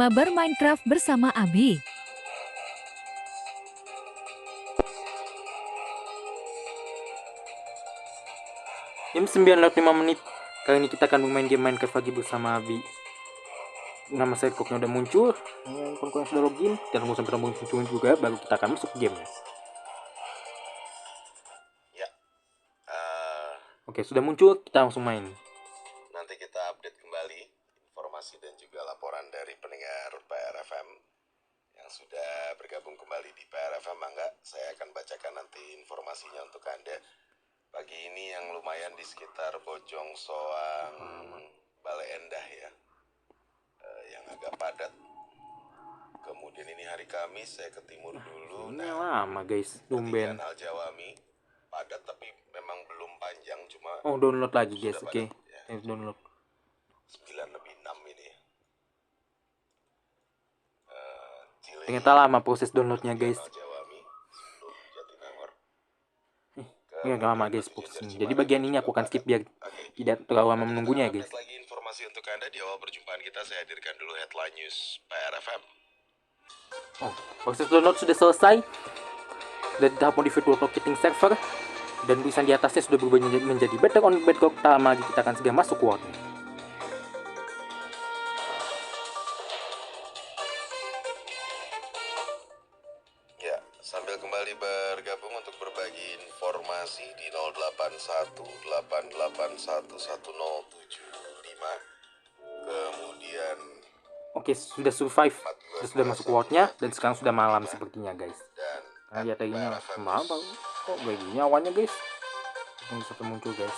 Mabar Minecraft bersama Abi. Jam 9:05. Kali ini kita akan bermain game Minecraft lagi bersama Abi. Nama saya koknya udah muncul, kawan-kawan sudah login, dan tunggu sampai tombol muncul juga, baru kita akan masuk game. Ya, Oke, sudah muncul, kita langsung main. nanti kita update kembali informasi dan juga laporan dari pendengar PRFM yang sudah bergabung kembali di PRFM. Mangga, saya akan bacakan nanti informasinya untuk Anda. Pagi ini yang lumayan di sekitar Bojong Soang, Bale Endah ya, yang agak padat. Kemudian ini hari Kamis, saya ke timur dulu. Ini lama guys, tumben. Al Jawami padat tapi memang belum panjang, cuma Oh, download lagi guys, sudah oke. padat, ya. Download. 9:06 ini. Ternyata lama proses downloadnya guys. Ini agak lama guys prosesnya. Jadi bagian ini aku akan skip biar tidak terlalu lama menunggunya ya guys. Lagi informasi untuk Anda di awal perjumpaan kita, saya hadirkan dulu headline news PRFM. Oh, proses download sudah selesai. Dan tahap modify relocating server, dan tulisan di atasnya sudah berubah menjadi better on bedrock. Tak lama lagi kita akan segera masuk world. Ya, sambil kembali bergabung untuk berbagi informasi di 0818811075. Kemudian Oke, sudah survive, sudah masuk worldnya, dan sekarang sudah malam sepertinya guys. Karena lihat tadinya malam baru. Kok begini awannya guys? Ini bisa muncul guys.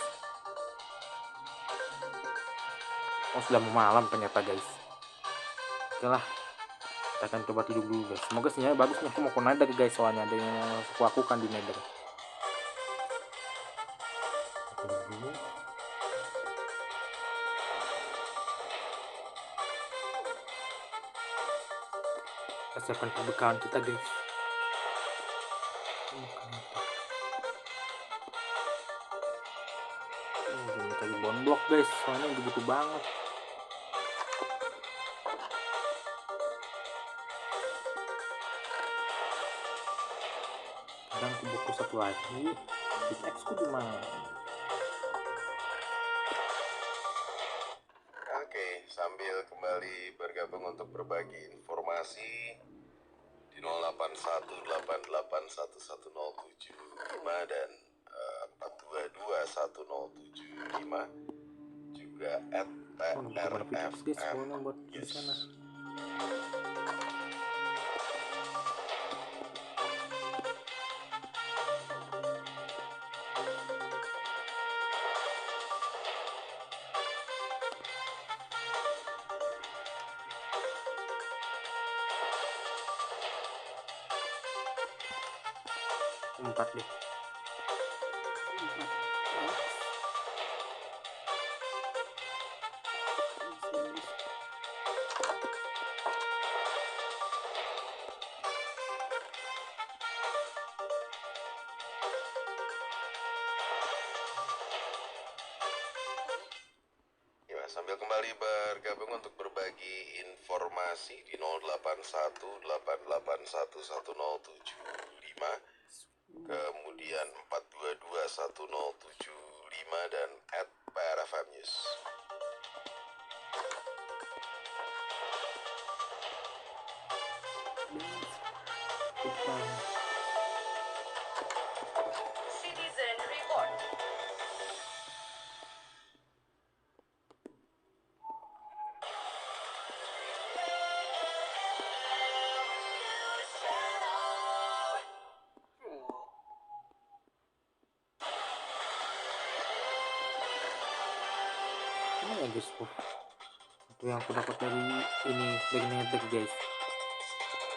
Oh, sudah mau malam ternyata guys. Oke lah, kita akan coba tidur dulu guys. Semoga sinyalnya bagus nih. Aku mau ke nether guys, soalnya ada yang aku lakukan di nether. Kita siapkan perbekalan kita guys. Jangan cari bone block guys, soalnya butuh banget. Dan aku butuh satu lagi. Pickaxe ku di mana? Oke, sambil kembali bergabung untuk berbagi informasi di 0818811075 dan 4221075, juga @prfm. Buat di sana. Empat deh. Sambil kembali bergabung untuk berbagi informasi di 0818811075, kemudian 4221075 dan @prfm news. Citizen Report. Ini ya guys, itu yang aku dapat dari ini, dari nether guys.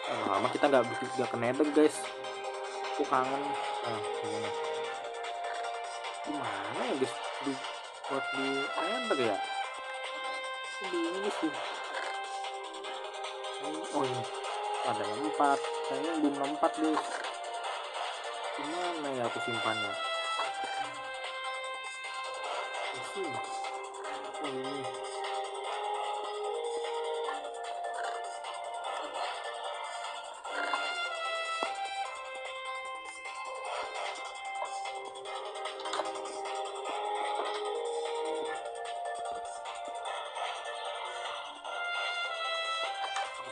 Lama kita nggak ke nether guys. Aku kangen. Gimana ya guys, buat di nether ya? Di ini sih. Oh ini ada 4, kayaknya belum 4 guys. Gimana ya aku simpannya? Oh ini.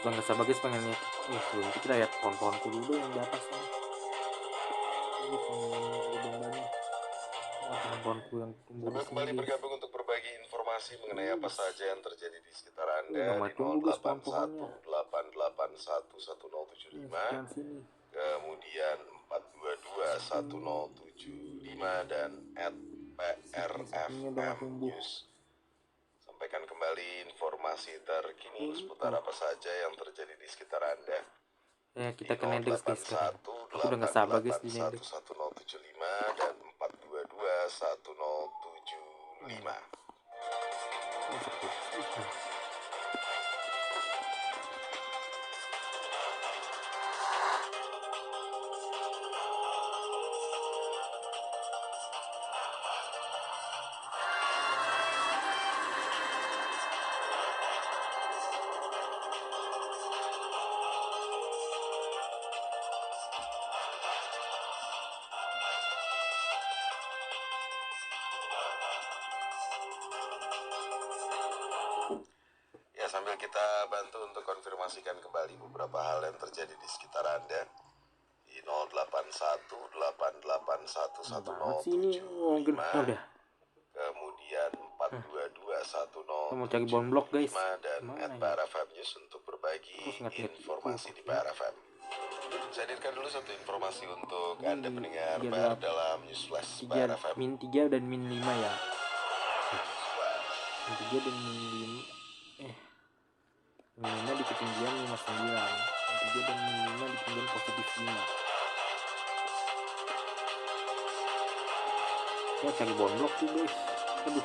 Bang Rasa Bagus pengen lihat. Sebelum itu kita lihat pohon-pohonku dulu yang di atas nih. Ini pohon-pohonku yang tumbuh di Sambil sini. kembali Guys. bergabung untuk berbagi informasi mengenai apa saja yang terjadi di sekitar Anda Ramai di tumbuh guys pohon-pohonnya. 0818811075, Sekian sini. kemudian 4221075 dan Ini udah nggak @PRFM tumbuh. News. Sampaikan kembali informasi terkini seputar apa saja yang terjadi di sekitar Anda. Ya kita ke Nendex guys sekarang. Aku udah nggak sabar guys di Nendex. 1075 dan 4221075. Ya, sambil kita bantu untuk konfirmasikan kembali beberapa hal yang terjadi di sekitar Anda di 0818811075, kemudian 4221075 mau cari bon blok guys. dan @PRFM News untuk berbagi informasi di PRFM. Saya hadirkan dulu satu informasi untuk Anda pendengar PR dalam News Flash PRFM. Min 3 dan min 5 ya. Min 3 dan min 5. Min 5 di ketinggian 59. Min 3 dan min 5 di ketinggian positif 5. Ya cari bon blok tuh guys. Aduh.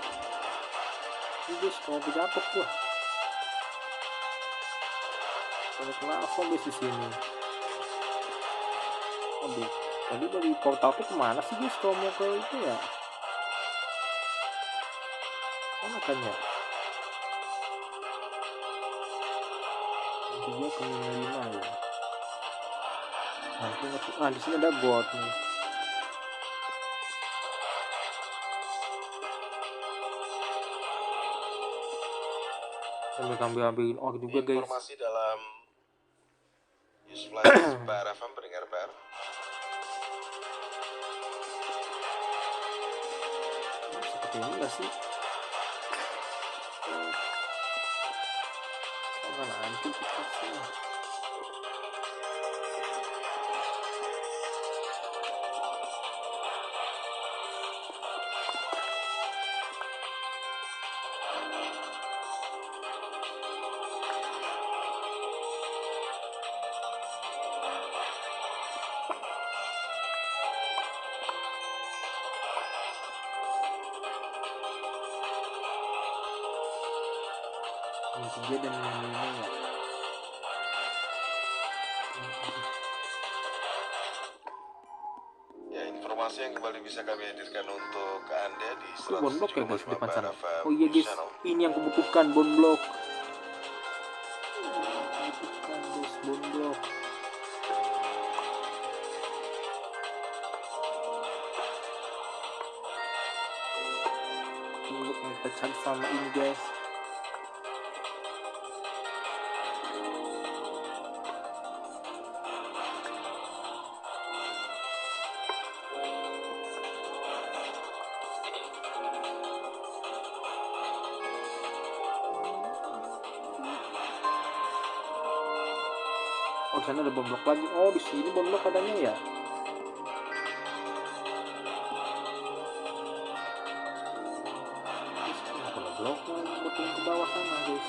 Ini guys mau jatuh gua. Kenapa guys di sini? Aduh, tadi dari portal tuh kemana sih guys kalau mau ke itu ya? Mana kan ya? Dia ke min 5 ya. Nah, di sini ada bot nih. Sambil ambil juga guys. Informasi dalam News Flash PRFM pendengar PR. Seperti ini gak sih? Mana hancur kita sih? Min 3 dan min 5 ya. Ya, informasi yang kembali bisa kami hadirkan untuk Anda di Bon blok ya guys 107,5 depan sana. PRFM Oh iya guys, Channel. ini yang kubutuhkan bon blok. Kubutuhkan guys bon blok. Bon blok yang kita cari sama ini guys. Oh, sana ada bom blok lagi. Oh, di sini bom blok adanya ya. Ada blok buat turun ke bawah sana, guys.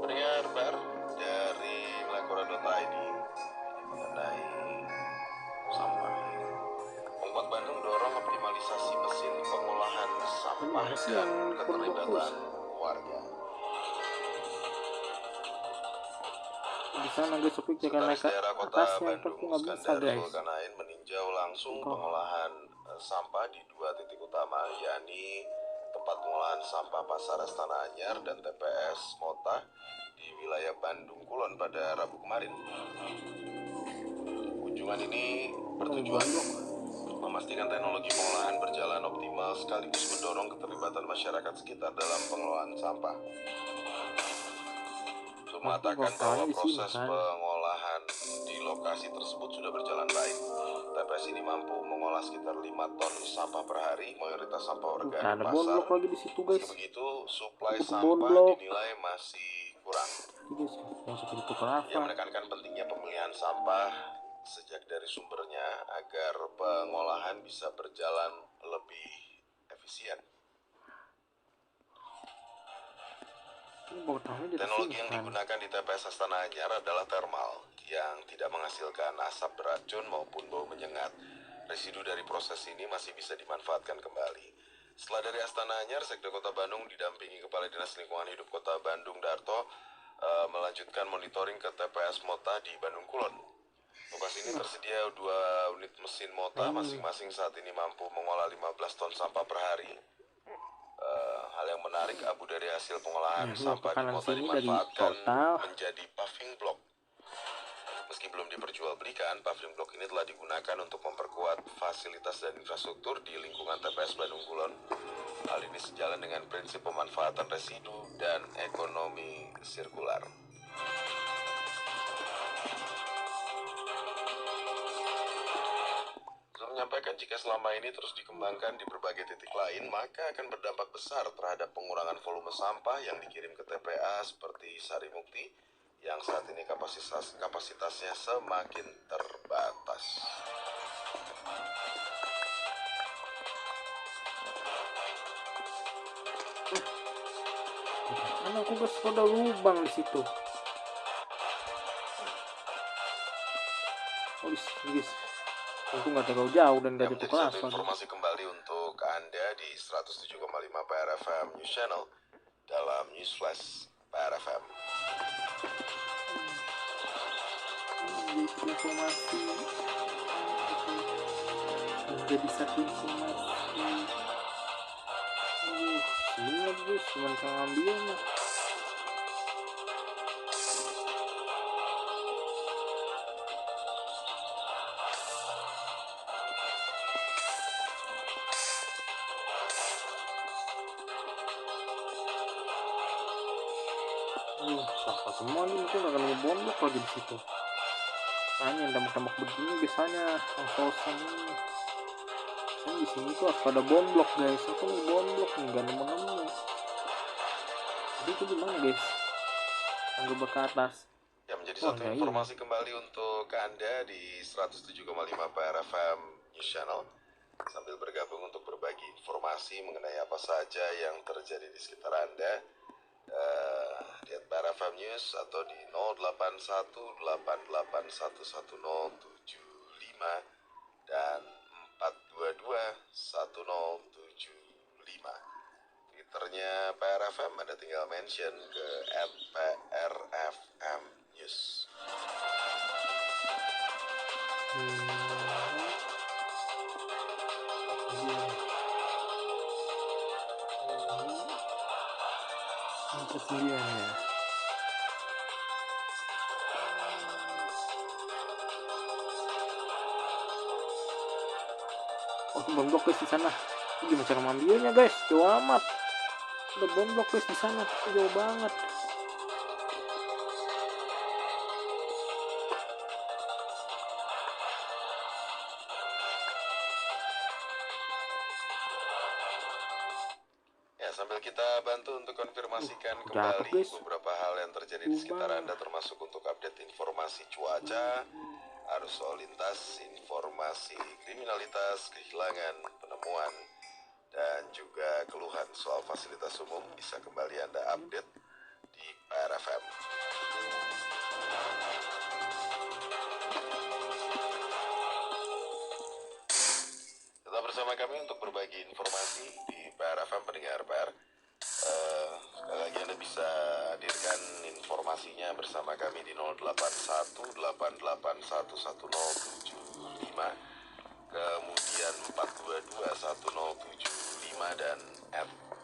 Pendengar PR dari melekora.id mengenai sampah. Pemkot Bandung dorong optimalisasi mesin pengolahan sampah dan keterlibatan warga. Di sana guys, tapi jangan naik ke Daerah Kota atasnya, Bandung, tapi nggak bisa Skandar guys. Zulkarnain meninjau langsung pengolahan sampah di dua titik utama, yakni tempat pengolahan sampah Pasar Astana Anyar dan TPS Mota di wilayah Bandung Kulon pada Rabu kemarin. Kunjungan ini bertujuan memastikan teknologi pengolahan berjalan optimal sekaligus mendorong keterlibatan masyarakat sekitar dalam pengelolaan sampah. mengatakan bahwa di sini, proses kan. pengolahan di lokasi tersebut sudah berjalan baik. TPS ini mampu mengolah sekitar 5 ton sampah per hari, mayoritas sampah organik Ada pasar. bonblok lagi di situ, guys. Meski begitu, suplai Itu sampah bonblok. dinilai masih kurang. Ini guys, yang seperti itu kenapa? Ia menekankan pentingnya pemilihan sampah sejak dari sumbernya agar pengolahan bisa berjalan lebih efisien. Ini bawa tahunya dari Teknologi sini, yang kan. digunakan di TPS Astana Anyar adalah thermal yang tidak menghasilkan asap beracun maupun bau menyengat. Residu dari proses ini masih bisa dimanfaatkan kembali. Setelah dari Astana Anyar, Sekda Kota Bandung didampingi Kepala Dinas Lingkungan Hidup Kota Bandung Darto melanjutkan monitoring ke TPS Mota di Bandung Kulon. Lokasi ini tersedia 2 unit mesin Mota, masing-masing saat ini mampu mengolah 15 ton sampah per hari. Hal yang menarik, abu dari hasil pengolahan sampah di Mota dimanfaatkan menjadi paving block. Meski belum diperjualbelikan, paving block ini telah digunakan untuk memperkuat fasilitas dan infrastruktur di lingkungan TPS Bandung Kulon. Hal ini sejalan dengan prinsip pemanfaatan residu dan ekonomi sirkular. Menyampaikan jika selama ini terus dikembangkan di berbagai titik lain, maka akan berdampak besar terhadap pengurangan volume sampah yang dikirim ke TPA seperti Sarimukti yang saat ini kapasitasnya semakin terbatas. Karena aku guys ada lubang di situ. Oh, guys. Aku nggak terlalu jauh dan nggak ada kelas. Informasi kembali untuk Anda di 107,5 PRFM News Channel dalam News Flash PRFM. Informasi jadi satu informasi. Sini lagi guys, cuma bisa ngambilnya. Sampah semua nih, mungkin akan ngebondok lagi di situ. Hanya dampak-dampak begini biasanya ngos-ngosan ini. Saya di sini tuh harus pada bonblok guys. Aku nih bonblok nih, nggak nemu-nemu. Jadi itu gimana guys? Anggap ke atas. Yang menjadi satu informasi kembali untuk Anda di 107,5 PRFM News Channel. Sambil bergabung untuk berbagi informasi mengenai apa saja yang terjadi di sekitar Anda. Di PRFM News atau di 0818811075 dan 4221075. Twitternya PRFM, Anda tinggal mention ke @PRFM News. Kesendirian ya. Oh, bonblok guys di sana. Ini gimana cara ngambilnya guys? Jauh amat. Udah bonblok guys di sana, jauh banget. Sambil kita bantu untuk konfirmasikan kembali beberapa hal yang terjadi di sekitar Anda, termasuk untuk update informasi cuaca, arus lalu lintas, informasi kriminalitas, kehilangan, penemuan, dan juga keluhan soal fasilitas umum, bisa kembali Anda update di PRFM. Tetap bersama kami untuk berbagi informasi di PRFM pendengar PR. Sekali lagi Anda bisa hadirkan informasinya bersama kami di 0818811075, kemudian 4221075 dan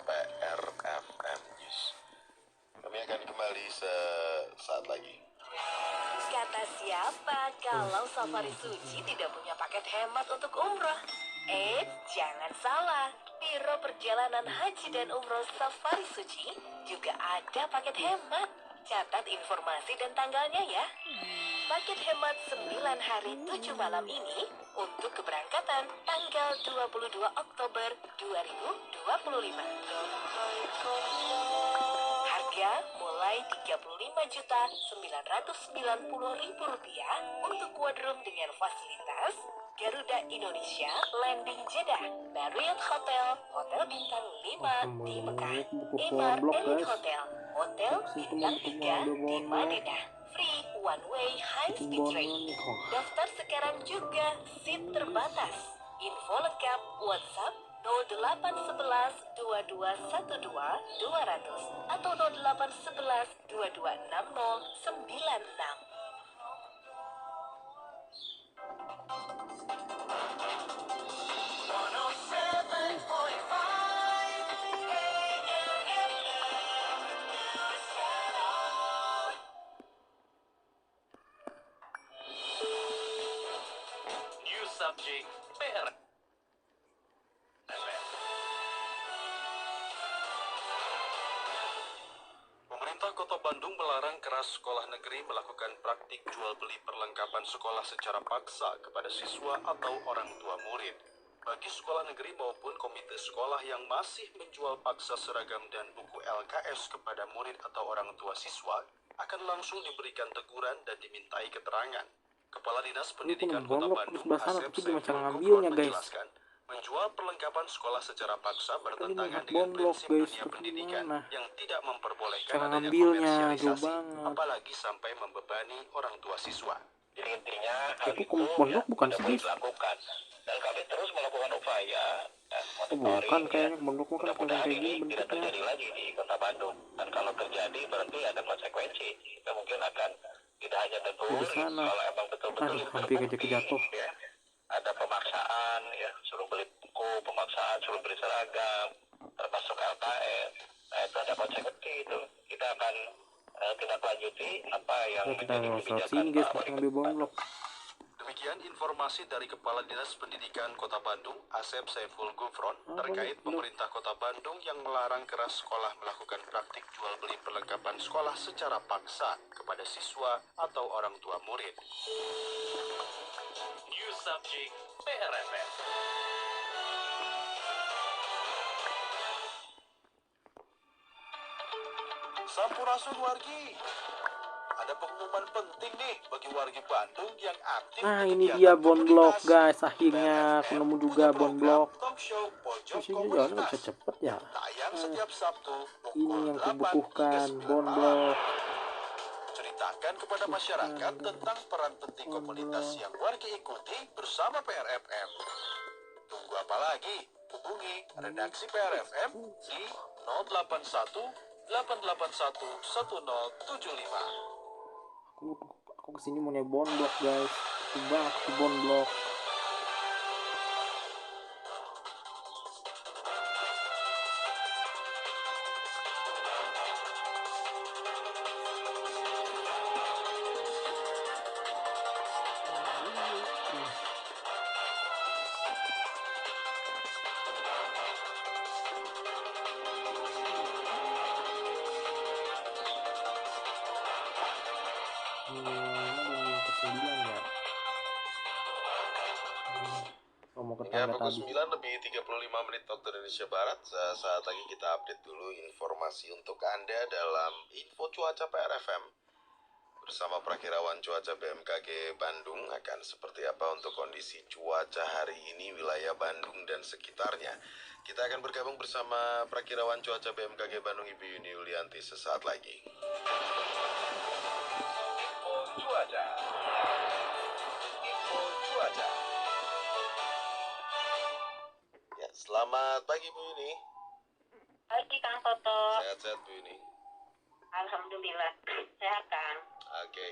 @PRFM News. Kami akan kembali sesaat lagi. Kata siapa kalau Safari Suci tidak punya paket hemat untuk umroh? Jangan salah. Biro Perjalanan Haji dan Umroh Safari Suci juga ada paket hemat. Catat informasi dan tanggalnya ya. Paket hemat 9 hari 7 malam ini untuk keberangkatan tanggal 22 Oktober 2025. Harga mulai Rp35.990.000 untuk quadroom dengan fasilitas Garuda Indonesia Landing Jeddah, Marriott Hotel, Hotel Bintang 5 di Mekah, Emaar Elite Hotel, Hotel Bintang 3 di Madinah, free one way high speed train. Daftar sekarang juga, seat terbatas. Info lengkap WhatsApp 0811 2212 200 atau 0811 2260 96. New subject PR. Pemerintah Kota Bandung melarang keras sekolah negeri melakukan praktik jual beli perlengkapan sekolah secara paksa kepada siswa atau orang tua murid. Bagi sekolah negeri maupun komite sekolah yang masih menjual paksa seragam dan buku LKS kepada murid atau orang tua siswa, akan langsung diberikan teguran dan dimintai keterangan. Kepala Dinas Pendidikan Kota Bandung, Asep Saiful Gufron, menjelaskan, menjual perlengkapan sekolah secara paksa bertentangan dengan prinsip dunia pendidikan yang tidak memperbolehkan cara adanya ngambilnya jauh komersialisasi, banget. apalagi sampai membebani orang tua siswa. Jadi intinya hal Itu itu pondok bukan tidak sih, boleh Dis? dilakukan. Dan kami terus melakukan upaya Oh, bukan kayaknya pondok mah kan mudah-mudahan kayak ini gini tidak bentuknya. terjadi lagi di Kota Bandung. Dan kalau terjadi berarti ada konsekuensi. Kita mungkin akan tidak hanya tegur, Di sana. kalau emang betul-betul Aduh, ini hampir aja terbukti, kejatuh. ya, ada pemaksaan, ya, suruh beli buku, pemaksaan, suruh beli seragam, termasuk LKS. Nah, itu ada konsekuensi itu. Kita akan tindak lanjuti apa yang Ya, kita menjadi lewat kebijakan sini guys, Pak pas Wali ngambil Kota Bandung. bonblok. Demikian informasi dari Kepala Dinas Pendidikan Kota Bandung, Asep Saiful Gufron, terkait pemerintah Kota Bandung yang melarang keras sekolah melakukan praktik jual beli perlengkapan sekolah secara paksa kepada siswa atau orang tua murid. New subject PRFM. Sampurasun wargi. Ada pengumuman penting nih bagi wargi Bandung yang aktif Nah, di ini kegiatan dia bonblok komunitas. guys, akhirnya PRFM ketemu juga punya program bonblok. talk show Pojok Di sini jalannya Komunitas. nggak bisa cepet ya. Tayang setiap Sabtu Ini pukul yang 8 kubukuhkan, hingga 9 malam. bonblok. Ceritakan kepada masyarakat tentang peran penting komunitas yang wargi ikuti bersama PRFM. Tunggu apa lagi? Hubungi redaksi PRFM di 081 881 1075. Aku kesini mau naik bonblok guys. Coba aku bonblok. Mau ke Hingga tangga pukul tadi. 9 lebih 35 menit waktu Indonesia Barat. Saat lagi kita update dulu informasi untuk Anda dalam info cuaca PRFM. Bersama Prakirawan Cuaca BMKG Bandung akan seperti apa untuk kondisi cuaca hari ini wilayah Bandung dan sekitarnya. Kita akan bergabung bersama Prakirawan Cuaca BMKG Bandung Ibu Yuni Yulianti sesaat lagi. Info cuaca. Info cuaca. Ya, selamat pagi Bu Yuni. Pagi Kang Toto. Sehat-sehat Bu Yuni. Alhamdulillah sehat Kang. Oke,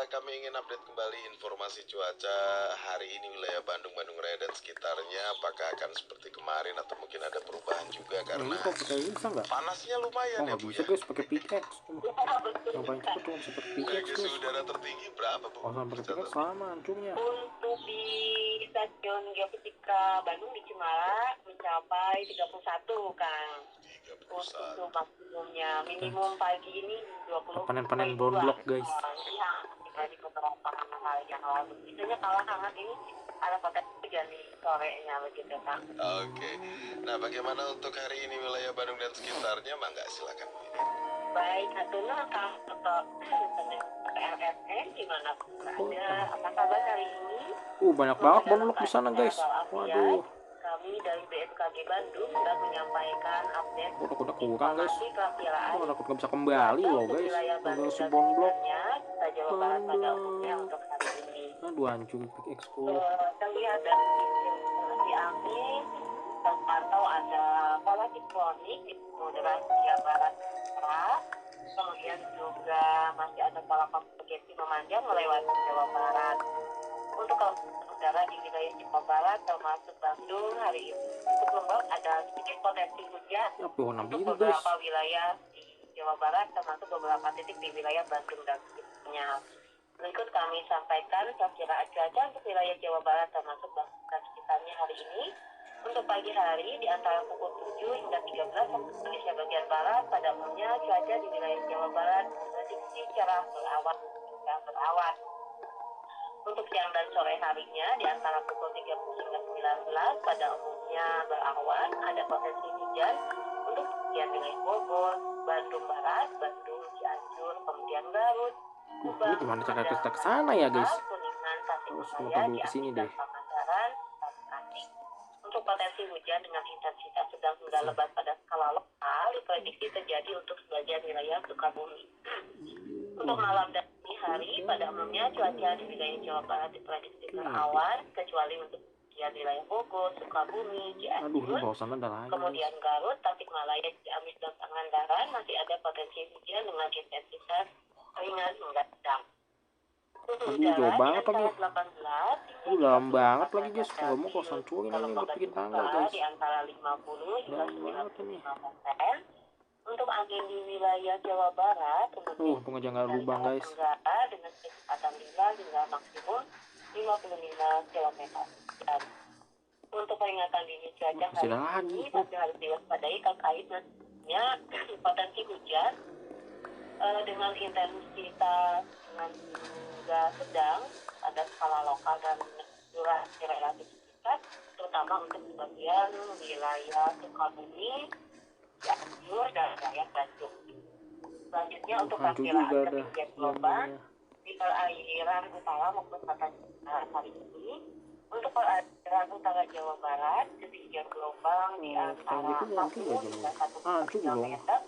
kami ingin update kembali informasi cuaca hari ini wilayah Bandung, Bandung Raya dan sekitarnya. Apakah akan seperti kemarin atau mungkin ada perubahan bertahan juga Ini karena kok pakai ini bisa nggak? panasnya lumayan Oh ya nggak Bu bisa ya. guys, pakai pickaxe. Yang paling cepet tuh bisa pakai Nah, pickaxe suhu guys. udara tertinggi berapa Bu? Kalau sampai pakai Tercatat. pickaxe sama hancurnya. Untuk di stasiun Geofisika Bandung di Cemara mencapai 31, Kang. Untuk 31. suhu maksimumnya minimum pagi ini 20 Panen-panen blok guys. Iya, di beberapa hari yang lalu. Biasanya kalau hangat ini ada potensi hujan di sorenya begitu, Kang. Oke. Nah, bagaimana untuk hari ini wilayah Bandung dan sekitarnya? Mangga silakan Bu ini. Baik, Natuna, Kang, atau PLSN gimana berada? Apa kabar hari ini? Banyak banget bonblok di sana guys. Waduh. Kami dari BMKG Bandung sudah menyampaikan update Udah kurang guys. informasi perakiraan Takut nggak bisa kembali loh untuk guys. wilayah Udah Bandung dan sebonblok. sekitarnya, kita Jawa Barat pada umumnya untuk hari ini. Aduh hancur pickaxe ku. Terlihat dari informasi angin, terpantau ada pola siklonik di Samudra Hindia Barat Utara. Kemudian juga masih ada pola konvergensi memanjang melewati Jawa Barat. Untuk udara di wilayah Jawa Barat termasuk Bandung hari ini cukup lembab, ada sedikit potensi hujan Apa warna untuk biru guys? beberapa wilayah di Jawa Barat termasuk beberapa titik di wilayah Bandung dan sekitarnya. Berikut kami sampaikan perkiraan cuaca untuk wilayah Jawa Barat termasuk Bandung dan sekitarnya hari ini. Untuk pagi hari di antara pukul 7 hingga 13 waktu Indonesia bagian Barat, pada umumnya cuaca di wilayah Jawa Barat diprediksi cerah berawan hingga berawan. Untuk siang dan sore harinya di antara pukul 30 hingga 19 pada umumnya berawan, ada potensi hujan untuk sebagian wilayah Bogor, Bandung Barat, Bandung, Cianjur, kemudian Garut, Ini gimana cara kita ke sana ya guys? Kuningan, Terus Tasikmalaya, dulu ke sini Ciamis, dan deh. Pangandaran, Bekasi. Untuk potensi hujan dengan intensitas sedang hingga lebat pada skala lokal diprediksi terjadi untuk sebagian wilayah Sukabumi. Untuk malam dan dini hari pada umumnya cuaca di wilayah Jawa Barat diprediksi berawan kecuali untuk sebagian wilayah Bogor, Sukabumi, Aduh, Cianjur, di bawah sana ada lagi guys. kemudian Garut, Tasikmalaya, Ciamis, dan Pangandaran masih ada potensi hujan dengan intensitas ringan hingga sedang. Aduh, jauh banget lagi. 18 Dalam banget lagi guys. Nggak mau kosan curin ini buat bikin tangga guys. di antara 50 hingga Dalam banget ini. 95%. Untuk angin di wilayah Jawa Barat, Untung aja nggak lubang guys. dengan kecepatan 5 hingga maksimum 55 km. Dan untuk peringatan dini cuaca Masih ada hari lagi. ini masih harus diwaspadai terkait nantinya potensi hujan dengan intensitas dengan hingga sedang pada skala lokal dan durasi relatif singkat, terutama untuk sebagian wilayah Sukabumi, Cianjur, dan wilayah Bandung. Selanjutnya untuk Hancur perkiraan juga ada. ketinggian gelombang di perairan utara maupun selatan hari ini. Untuk perairan utara Jawa Barat, ketinggian gelombang di antara itu mungkin 1 hingga 1,3 hancur dong. meter.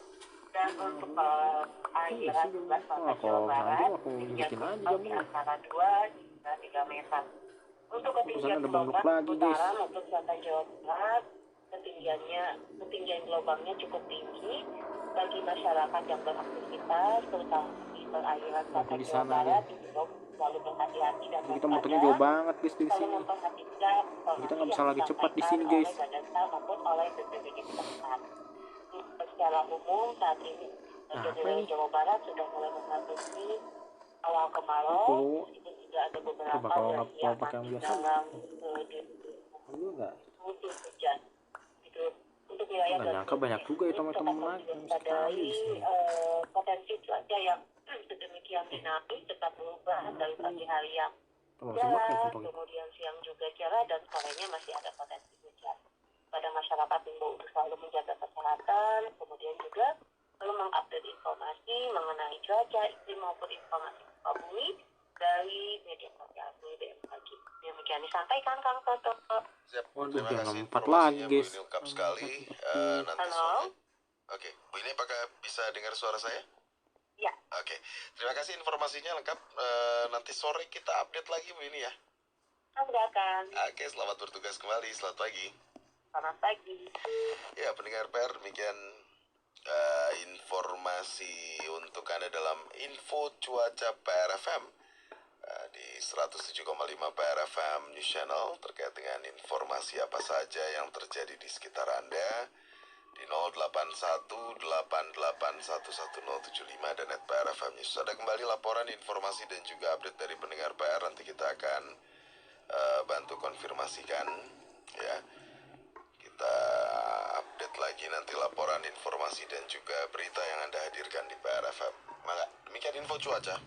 Dan untuk perairan sebelah selatan Jawa Barat, ketinggian gelombang di antara 2 hingga 3 meter. Untuk ketinggian ada gelombang bonblok lagi, guys. utara maupun selatan Jawa Barat, ketinggian gelombangnya cukup tinggi bagi masyarakat yang beraktivitas, terutama di perairan selatan di Jawa sana, Barat, dihimbau selalu berhati-hati dan Kita motornya jauh banget guys dari selalu sini. memperhatikan Kita nggak bisa yang lagi cepat di disampaikan sini, guys. oleh Badan SAR maupun oleh BPBD setempat. Secara umum saat ini Apa wilayah ini? Jawa Barat sudah mulai memasuki awal kemarau. Oh. Meskipun juga ada beberapa Coba kalau nggak wilayah pakai yang masih biasa. dalam Aduh nggak. musim hujan. Gitu. Untuk wilayah Nggak nyangka banyak juga ya teman-teman lagi yang sekali di sini. potensi cuaca yang sedemikian dinamis tetap berubah dari pagi hari yang Kalau semua kayak cerah, contohnya. kemudian siang juga cerah, dan sorenya masih ada potensi hujan. Pada masyarakat diimbau untuk selalu menjaga kesehatan, kemudian juga selalu mengupdate informasi mengenai cuaca, iklim maupun informasi gempa bumi dari media sosial BMKG. Demikian disampaikan Kang Toto. Siap. Waduh, Terima jangan kasih 4 lagi, informasinya, Bu guys. ini lengkap sekali. Nanti Halo? sore. Oke, Bu ini apakah bisa dengar suara saya? Ya. Oke, terima kasih informasinya lengkap. Nanti sore kita update lagi Bu ini ya. Silakan. Oke, selamat bertugas kembali. Selamat pagi. Selamat pagi. Ya, pendengar PR, demikian informasi untuk Anda dalam info cuaca PR FM di 107,5 PR FM News Channel terkait dengan informasi apa saja yang terjadi di sekitar Anda. di 0818811075 dan @PRFM News. Ada kembali laporan, informasi dan juga update dari pendengar PR. Nanti kita akan bantu konfirmasikan ya. Kita update lagi nanti laporan, informasi dan juga berita yang Anda hadirkan di PRFM. Maka demikian info cuaca.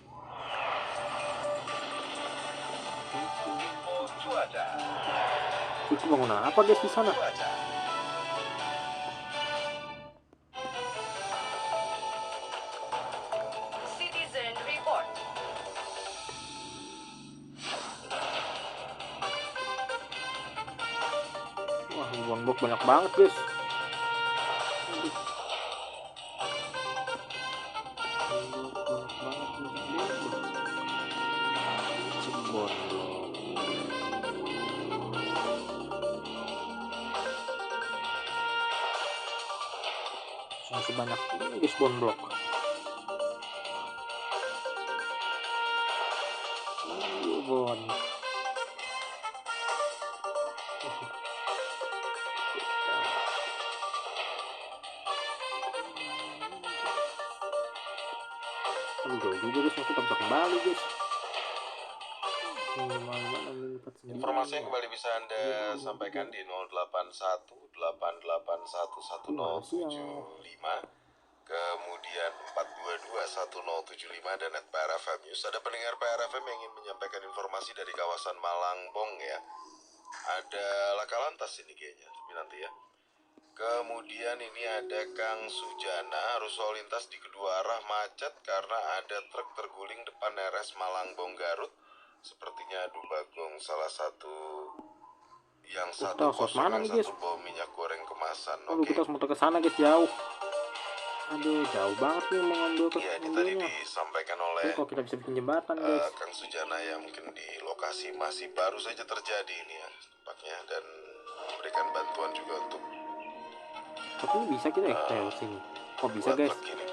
Itu bangunan apa guys di sana? Citizen Report. Wah, bonblok banyak banget guys. Aduh. Bonblok banyak banget nih. Bonblok. Masih banyak ini guys bonblok. Bon. Jauh juga guys, kita bisa kembali guys. Informasi yang kembali bisa Anda sampaikan di 0818811075, kemudian 4221075 dan @PRFM News. Ada pendengar PRFM yang ingin menyampaikan informasi dari kawasan Malangbong ya. Ada laka lantas ini kayaknya, tapi nanti ya. Kemudian ini ada Kang Sujana, arus lalu lintas di kedua arah macet karena ada truk terguling depan RS Malangbong Garut. Sepertinya adu bagong, salah satu yang satu kosong, yang satu bawa minyak goreng kemasan. Oke. Kita harus muter ke sana guys, jauh. Aduh, jauh banget nih mau ngambil ke ya, ini tadi disampaikan oleh kalau kita bisa bikin jembatan guys. Kang Sujana yang mungkin di lokasi masih baru saja terjadi ini ya tempatnya, dan memberikan bantuan juga untuk tapi ini bisa kita lewat sini. Kok bisa guys? Ini.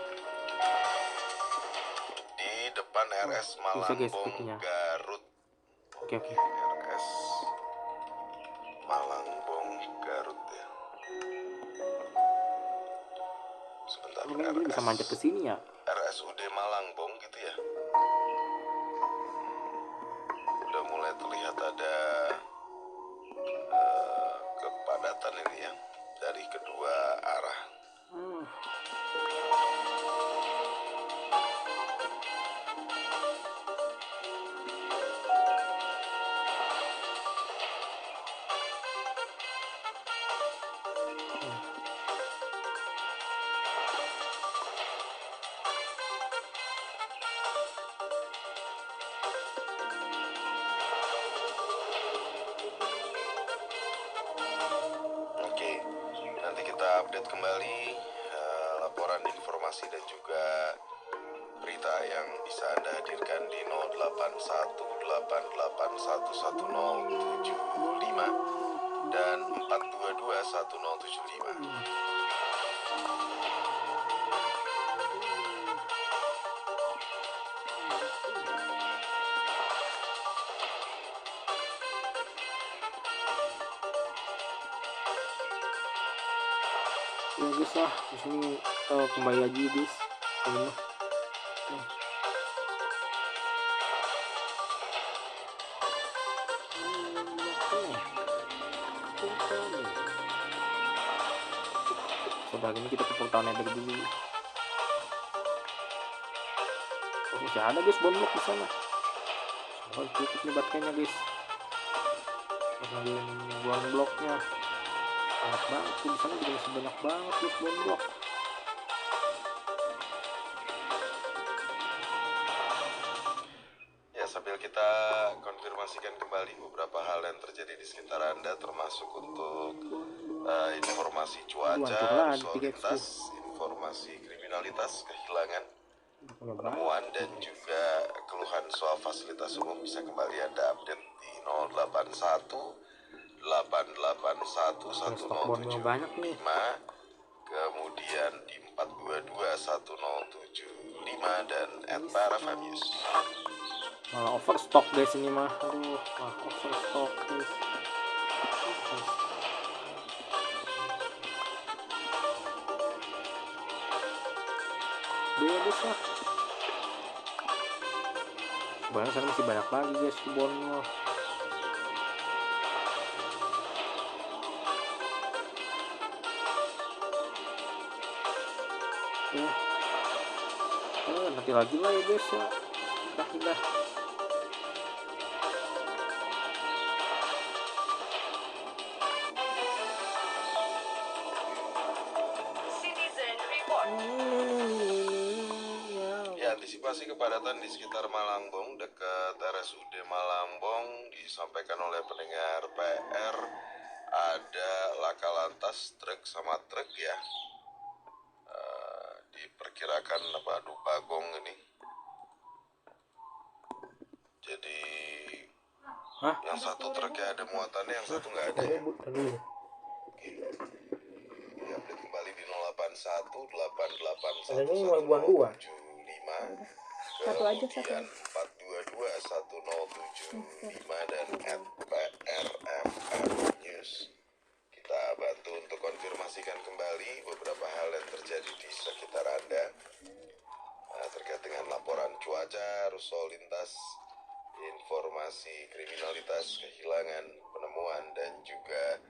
Di depan RS Malangbong Garut. Oke. RS Malangbong Garut ya. Sebentar. Ini bisa manjat ke sini ya? RSUD Malangbong gitu ya. Udah mulai terlihat ada kepadatan ini ya dari kedua arah. Oke, nanti kita update kembali laporan, informasi dan juga berita yang bisa Anda hadirkan di 0818811075 dan 4221075. Ya guys lah, di sini kembali lagi guys. Ini Saudara, ini kita ke portal nether dulu. Oh, masih ada guys bonblok di sana. Oh, cukup nih baterainya guys. Ngambilin bonbloknya. Banyak banget tuh di sana, juga masih banyak banget guys bonblok. Ya, sambil kita konfirmasikan kembali beberapa hal yang terjadi di sekitar Anda, termasuk untuk informasi cuaca, arus lalu lintas, informasi kriminalitas, kehilangan, penemuan dan juga keluhan soal fasilitas umum bisa kembali Anda update di 0818811075, kemudian di 4221075 dan @PRFM News. Malah overstock guys ini mah. Aduh, overstock guys. bebas lah. Sebenarnya sana masih banyak lagi guys kebunnya. Ya. Nanti lagi lah ya guys ya. Udah. Citizen Report. Ya, antisipasi kepadatan di sekitar Malangbong dekat RSUD Malangbong disampaikan oleh pendengar PR. Ada laka lantas truk sama truk ya. Diperkirakan adu bagong ini. Jadi Hah? yang satu truknya ada muatannya, yang satu nggak ada ya. Update kembali di 081 881 1075 kemudian 422 1075 dan @PRFM News. Kita bantu untuk konfirmasikan kembali beberapa hal yang terjadi di sekitar Anda terkait dengan laporan cuaca, arus lalu lintas, informasi kriminalitas, kehilangan, penemuan, dan juga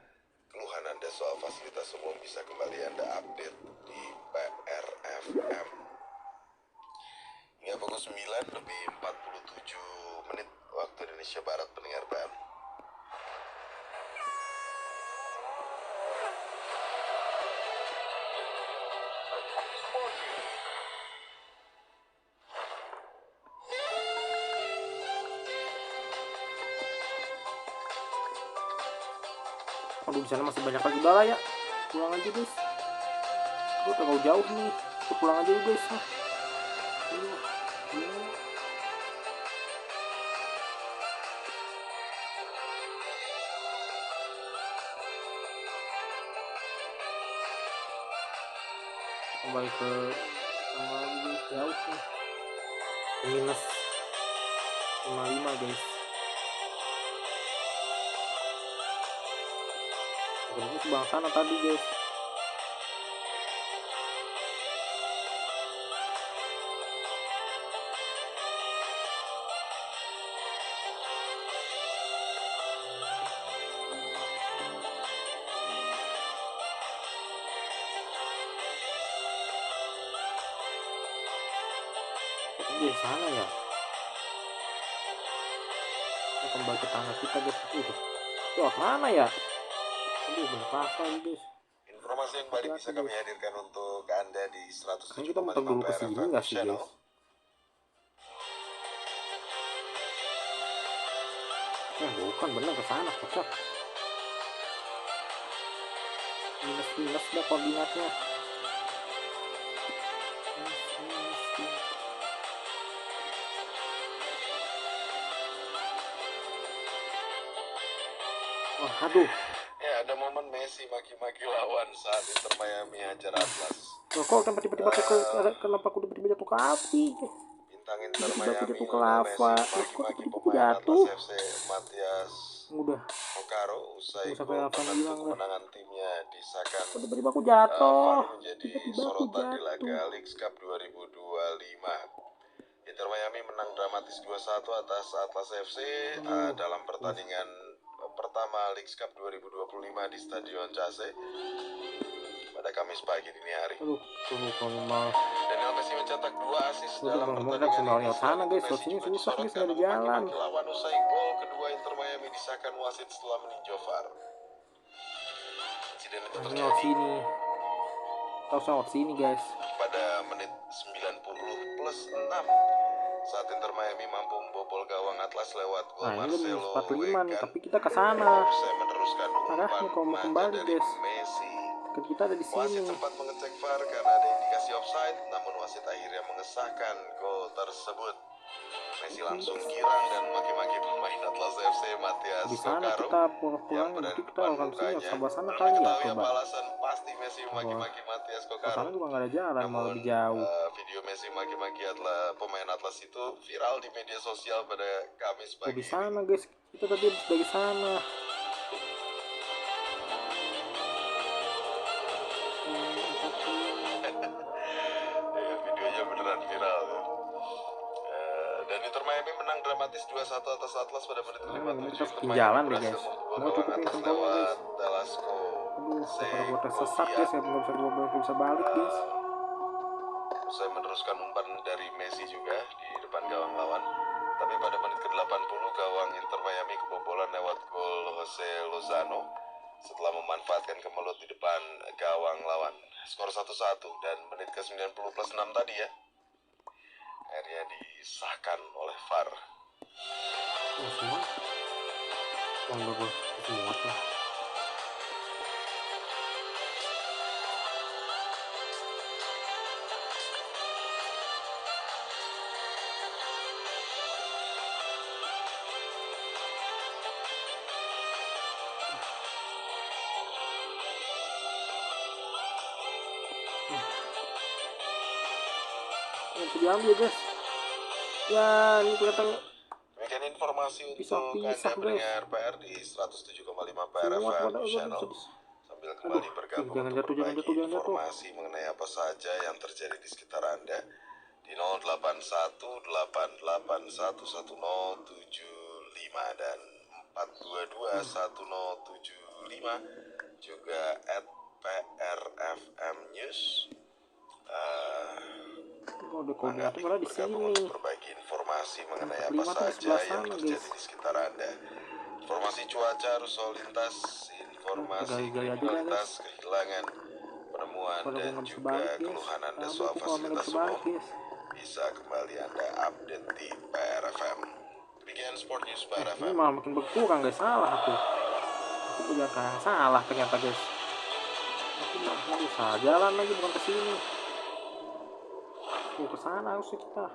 keluhan Anda soal fasilitas umum bisa kembali Anda update di PRFM. Hingga pukul 9 lebih 47 menit waktu Indonesia Barat pendengar BAM. Aduh di sana masih banyak lagi bala ya. Pulang aja guys. Udah terlalu jauh nih. Pulang aja guys. Kembali ke sama lagi guys, jauh nih. Minus 55 guys. Ini sebelah sana tadi guys. Di sana ya. Kita kembali ke tangga kita guys. Lewat mana ya? Aduh, banyak apa ini guys. Informasi yang balik bisa kami hadirkan untuk Anda di 107,5 kita muter dulu ke sini PRFM nggak sih channel. guys? Bukan, bener ke sana kocak. Minus dah koordinatnya. Wah, aduh. Ya, ada momen Messi maki-maki lawan saat Inter Miami hajar Atlas. Loh, kok tiba-tiba kenapa aku tiba-tiba jatuh ke api? Bintang Inter Tiba-tiba Miami jatuh ke Lionel lava. Messi Loh, kok maki-maki tiba-tiba pemain jatuh? Atlas FC Matias Udah. Okaro usai Sampai gol lava penentu hilang dah. kemenangan timnya disahkan Kok tiba-tiba aku jatuh? VAR menjadi sorotan di laga Leagues Cup 2025. Inter Miami menang dramatis 2-1 atas Atlas FC dalam pertandingan pertama Leagues Cup 2025 di Stadion Jase pada Kamis pagi dini hari. Lionel Messi mencetak 2 assist dalam pertandingan ini. Sana guys, Messi sini juga susah guys, disorotkan nggak ada jalan. memaki-maki lawan usai gol kedua Inter Miami disahkan wasit setelah meninjau VAR. Insiden itu Lewat terjadi sini. Tahu lewat sini guys. pada menit 90 plus 6 saat Inter Miami mampu membobol gawang Atlas lewat gol Nah, ini Marcelo 45 nih, Wegan. tapi kita ke sana. Usai meneruskan Arahnya umpan kalau mau manja kembali, dari guys. Messi. Kan kita ada di Wasit sini. sempat mengecek VAR karena ada indikasi offside, namun wasit akhirnya mengesahkan gol tersebut. Messi langsung girang dan maki-maki pemain Atlas FC Matias Di sana Kokaro kita yang pulang berada nanti di kita depan akan sini mukanya. sebelah sana Belum kali ya, diketahui coba. apa alasan pasti Messi maki-maki Matias Ke Kokaro. sana juga nggak ada jalan, malah Namun lebih jauh. video Messi maki-maki pemain Atlas itu viral di media sosial pada Kamis Oh, pagi di ini. sana guys, kita tadi habis dari sana. Ya, videonya Inter Miami menang dramatis 2-1 atas Atlas pada menit ke-57. Kita Inter ketinggalan Miami deh, berhasil guys. membawa Mau gawang cukup Atlas ini semua, guys. lewat Dalasco Kepala gue tersesat, Segovia guys. Ya nggak bisa balik, guys. Usai meneruskan umpan dari Messi juga di depan gawang lawan. Tapi pada menit ke-80 gawang Inter Miami kebobolan lewat gol Jose Lozano setelah memanfaatkan kemelut di depan gawang lawan. Skor 1-1 dan menit ke-90 plus 6 tadi ya. Akhirnya disahkan oleh VAR. Semua. Enggak gue semua tuh. Bisa diambil, guys. Ya, ini kelihatan Demikian informasi untuk pisah-pisah, Anda guys. pendengar PR di 107,5 PR Semua FM udah Channel. bisa. Sambil kembali bergabung jangan untuk jatuh, jangan berbagi jatuh, jangan jatuh. informasi mengenai apa saja yang terjadi di sekitar Anda di 0818811075 dan 4221075 juga @PRFM News. Kode Mangga itu malah di bergabung sini. untuk berbagi informasi mengenai apa Kelima tuh di saja sebelah yang sana, terjadi guys. di sekitar Anda. Informasi cuaca, arus lalu lintas, informasi Gali-gali aja dah, kriminalitas, guys. kehilangan, penemuan, Pada gue dan nggak bisa juga balik, guys. keluhan Anda Tapi soal aku kalau nggak fasilitas bisa balik, umum guys. bisa kembali Anda update di PRFM. Demikian Sport News Ini PRFM. malah makin berkurang, guys. Salah aku. Aku punya yang salah ternyata, guys. Aku mau usaha jalan lagi, bukan ke sini. Ke sana harusnya kita.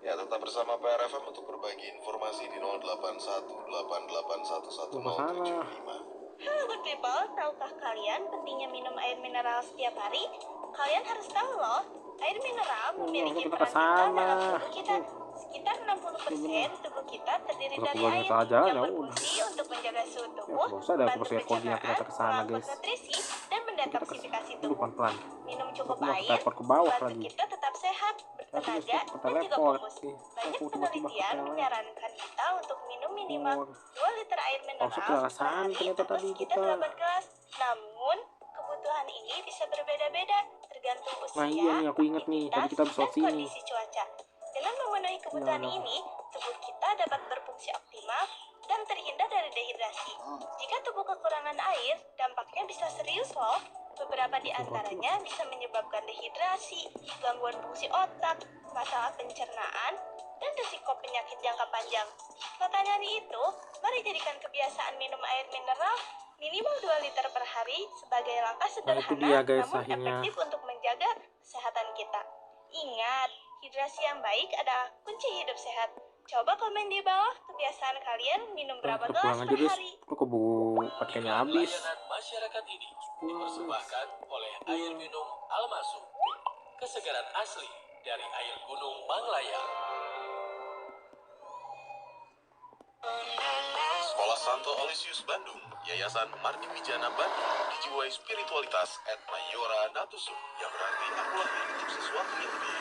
Ya, tetap bersama PRFM untuk berbagi informasi di 0818811075. Halo good people, tahukah kalian pentingnya minum air mineral setiap hari? Kalian harus tahu loh, air mineral memiliki kita peran vital kesana. dalam tubuh kita. Sekitar 60% tubuh kita terdiri Kalau dari gua air salah jalan, yang ya berfungsi untuk menjaga suhu tubuh, nggak usah ada membantu proses koordinat pencernaan, kita kesana, melakukan guys. nutrisi, dan mendetoksifikasi Dulu tubuh. pelan-pelan. Minum cukup Aku mau air, teleport ke bawah membantu lagi. kita tetap sehat, Tapi bertenaga, kita dan juga teleport. fokus. Nih, Banyak aku tiba-tiba penelitian ke menyarankan kita untuk minum minimal 2 liter air mineral setelah santai sehari ternyata atau tadi sekitar kita. 8 gelas. Namun, kebutuhan ini bisa berbeda-beda tergantung usia, Nah, iya nih, aku ingat nih, tadi kita aktivitas, bisa dan sini. kondisi cuaca. Dengan memenuhi kebutuhan Iya. ini, tubuh kita dapat berfungsi optimal dan terhindar dari dehidrasi. Jika tubuh kekurangan air, dampaknya bisa serius loh. Beberapa di antaranya bisa menyebabkan dehidrasi, gangguan fungsi otak, masalah pencernaan, dan risiko penyakit jangka panjang. Maka dari itu, mari jadikan kebiasaan minum air mineral minimal 2 liter per hari sebagai langkah sederhana dia, guys, namun akhirnya. efektif untuk menjaga kesehatan kita. Ingat, hidrasi yang baik adalah kunci hidup sehat. Coba komen di bawah kebiasaan kalian minum berapa Kita gelas pulang aja, per guys. hari. Kok keburu pakainya habis. Layanan masyarakat ini dipersembahkan oleh air minum Almasu, kesegaran asli dari air gunung Manglayang. Sekolah Santo Aloysius Bandung, Yayasan Mardi Wijana Bandung, dijiwai spiritualitas et mayora natusum, yang berarti aku lahir untuk sesuatu yang lebih.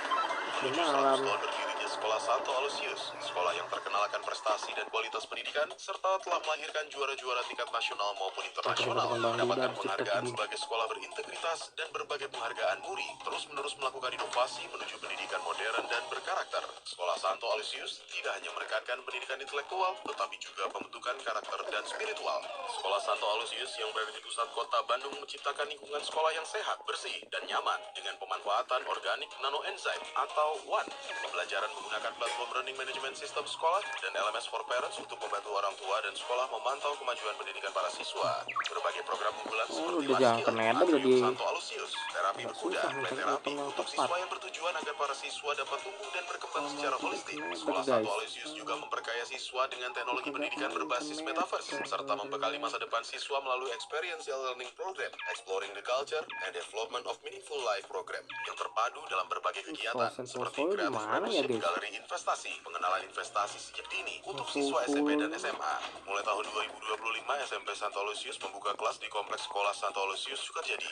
Menuju 100 tahun berdirinya Sekolah Santo Aloysius, sekolah yang terkenal akan prestasi dan kualitas pendidikan, serta telah melahirkan juara-juara tingkat nasional maupun internasional, mendapatkan penghargaan sebagai sekolah berintegritas dan berbagai penghargaan muri, terus-menerus melakukan inovasi menuju pendidikan modern dan berkarakter. Sekolah Santo Aloysius tidak hanya menekankan pendidikan intelektual, tetapi juga pembentukan karakter dan spiritual. Sekolah Santo Aloysius yang berada di pusat kota Bandung menciptakan lingkungan sekolah yang sehat, bersih, dan nyaman dengan pemanfaatan organik nanoenzyme atau WAN. Pembelajaran menggunakan platform Learning Management System sekolah dan LMS for Parents untuk membantu orang tua dan sekolah memantau kemajuan pendidikan para siswa. Berbagai program unggulan seperti udah Life jangan Skill, kena ada Atrium jadi Santo Aloysius, terapi berkuda, susah play nih, terapi kalau untuk tepat. siswa yang bertujuan agar para siswa dapat tumbuh dan berkembang secara holistik. Sekolah guys. Santo Aloysius juga memperkaya siswa dengan teknologi pendidikan berbasis metaverse, serta membekali masa depan siswa melalui experiential learning program, exploring the culture and development of meaningful life program, yang terpadu dalam berbagai kegiatan seperti creative membership, galeri investasi, pengenalan investasi sejak dini untuk siswa SMP dan SMA. Mulai tahun 2025, SMP Santo Aloysius membuka kelas di Kompleks Sekolah Santo Aloysius Sukarjadi.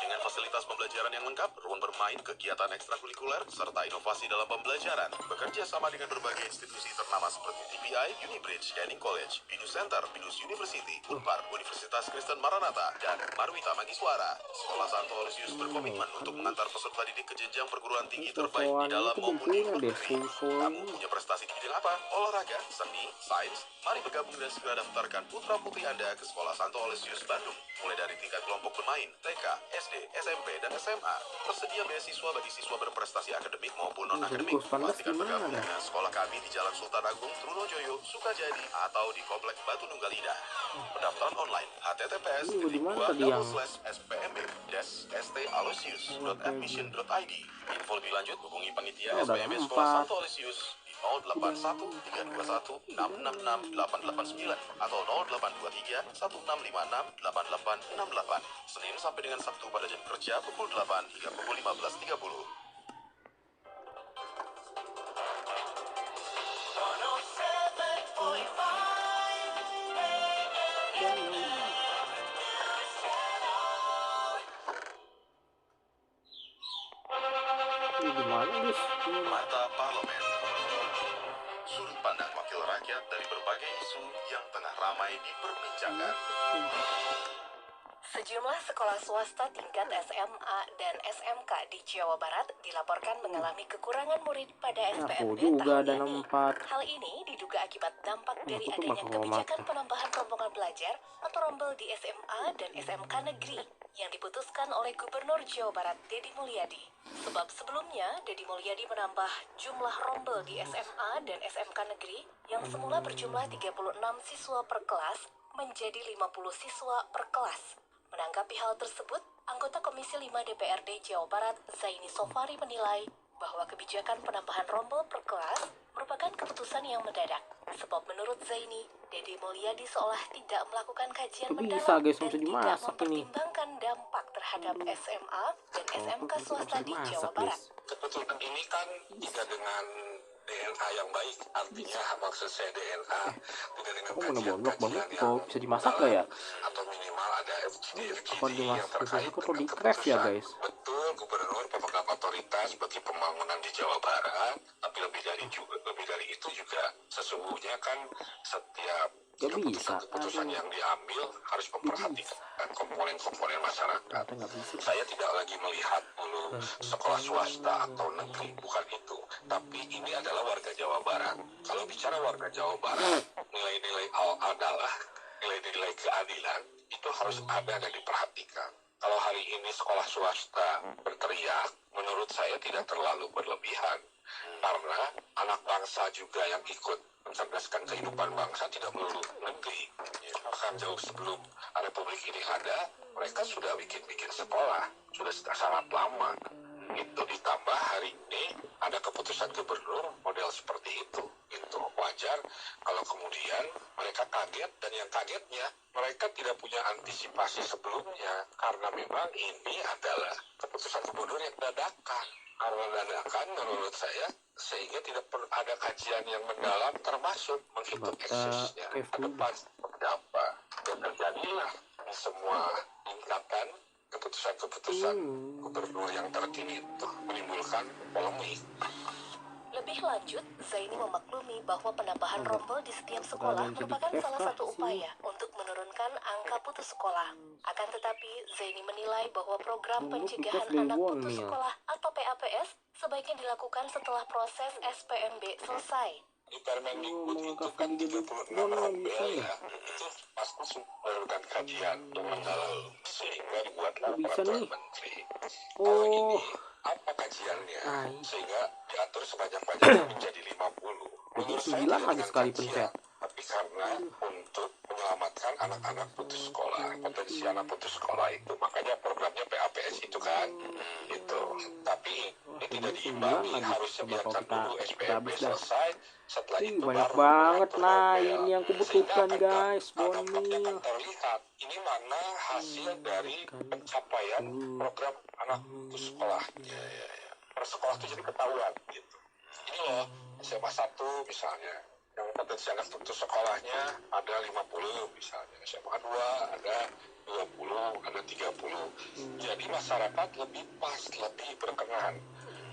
Dengan fasilitas pembelajaran yang lengkap, ruang bermain, kegiatan ekstrakurikuler, serta inovasi dalam pembelajaran. Bekerja sama dengan berbagai institusi ternama seperti TPI, Unibridge, Canning College, Binus Center, Binus University, Unpar, Universitas Kristen Maranatha, dan Marwita Magiswara. Sekolah Santo Aloysius berkomitmen untuk mengantar peserta didik ke jenjang perguruan tinggi terbaik di dalam maupun di luar negeri. Kamu punya prestasi di bidang apa? Olahraga, seni, sains? Mari bergabung dan segera daftarkan putra-putri Anda ke Sekolah Santo Aloysius Bandung. Mulai dari tingkat kelompok bermain, TK, SD, SMP, dan SMA. Tersedia beasiswa bagi siswa berprestasi akademik maupun non-akademik. Pastikan bergabung dengan sekolah kami di Jalan Sultan Agung, Trunojoyo, Sukajadi, atau di Komplek Batu Nunggal Indah. Pendaftaran online https://spmb-staloysius.admission.id. Info lebih lanjut hubungi panitia SPMB Sekolah Santo Aloysius di 081-321-666-889 atau 0823-1656-8868 Senin sampai dengan Sabtu pada jam kerja pukul 8 hingga pukul 15.30. Gimana guys? Mata Parlemen. Sudut pandang wakil rakyat dari berbagai isu yang tengah ramai diperbincangkan. Sejumlah sekolah swasta tingkat SMA dan SMK di Jawa Barat dilaporkan mengalami kekurangan murid pada SPMB juga tahun ada ini. 4. Hal ini diduga akibat dampak dari Aku tuh adanya bakal kebijakan mati. penambahan rombongan belajar atau rombel di SMA dan SMK negeri yang diputuskan oleh Gubernur Jawa Barat Deddy Mulyadi. Sebab sebelumnya Deddy Mulyadi menambah jumlah rombel di SMA dan SMK negeri yang semula berjumlah 36 siswa per kelas menjadi 50 siswa per kelas. Menanggapi hal tersebut, anggota Komisi 5 DPRD Jawa Barat, Zaini Sofari menilai bahwa kebijakan penambahan rombel per kelas merupakan keputusan yang mendadak. Sebab menurut Zaini, Deddy Mulyadi seolah tidak melakukan kajian Kok bisa, mendalam guys, dan bisa tidak dimasak ini? mempertimbangkan dampak terhadap SMA dan SMK swasta di Jawa Barat. Kebetulan ini kan tidak dengan DNA yang baik, artinya maksud saya DNA tidak dengan Kok mana kajian-kajian bonok yang kok bisa dimasak gak ya? atau minimal ada FGD-FGD Apa yang dimasak terkait atau dengan di craft ya keputusan. guys? Betul, gubernur pemegang otoritas bagi pembangunan di Jawa Barat, tapi lebih dari itu juga sesungguhnya kan setiap Gak bisa. keputusan yang diambil harus memperhatikan komponen-komponen masyarakat. Ternyata gak bisa. Saya tidak lagi melihat dulu sekolah swasta atau negeri, bukan itu. Tapi ini adalah warga Jawa Barat. Kalau bicara warga Jawa Barat, nilai-nilai adalah nilai-nilai keadilan itu harus ada dan diperhatikan. Kalau hari ini sekolah swasta berteriak, menurut saya tidak terlalu berlebihan. Karena anak bangsa juga yang ikut mencerdaskan kehidupan bangsa tidak melulu negeri. Bahkan jauh sebelum Republik ini ada, mereka sudah bikin sekolah, sudah sangat lama. Itu ditambah hari ini ada keputusan gubernur model seperti itu. Itu wajar kalau kemudian mereka kaget, dan yang kagetnya mereka tidak punya antisipasi sebelumnya karena memang ini adalah keputusan gubernur yang dadakan. Karena dadakan menurut saya sehingga tidak perlu ada kajian yang mendalam termasuk menghitung eksesnya ke depan seperti apa. Dan terjadilah di semua tingkatan keputusan gubernur yang terkini itu menimbulkan polemik. Lebih lanjut, Zaini memaklumi bahwa penambahan rombel di setiap sekolah merupakan salah satu upaya untuk menurunkan angka putus sekolah. Akan tetapi, Zaini menilai bahwa program pencegahan anak putus sekolah atau PAPS sebaiknya dilakukan setelah proses SPMB selesai. Di Permendikbud itu kan 36 rombel ya, itu pasti memerlukan kajian yang mendalam sehingga dibuatlah peraturan menteri. Kalau ini apa kajiannya sehingga diatur sebanyak-banyaknya menjadi 50. Menurut saya tidak lagi dengan sekali kajian, pencet. tapi karena untuk menyelamatkan anak-anak putus sekolah, potensi anak putus sekolah itu, makanya programnya PAPS itu kan itu. Tapi ini tidak diimbangi, harusnya biarkan dulu SPMB selesai, setelah itu banyak baru banget. pengatur Nah rombel. ini yang Sehingga kubutuhkan akan guys, dampaknya bonil. akan terlihat ini mana hasil dari pencapaian program anak putus sekolah. Per sekolah itu jadi ketahuan gitu. Ini loh SMA 1 misalnya yang potensi angka putus sekolahnya ada 50 misalnya, SMA 2 ada 20, ada 30. Jadi masyarakat lebih pas, lebih berkenan.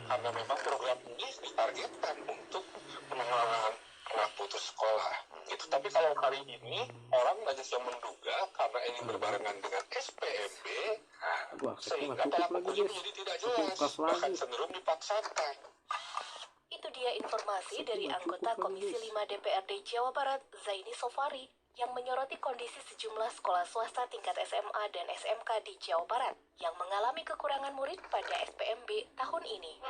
Karena memang program ini ditargetkan untuk penanggulangan anak putus sekolah. Gitu. Tapi kalau hari ini orang banyak yang menduga karena ini berbarengan dengan SPMB, sehingga pelaku menjadi tidak jelas, bahkan cenderung dipaksakan. Itu dia informasi dari anggota Komisi 5 DPRD Jawa Barat, Zaini Sofari, yang menyoroti kondisi sejumlah sekolah swasta tingkat SMA dan SMK di Jawa Barat yang mengalami kekurangan murid pada SPMB tahun ini.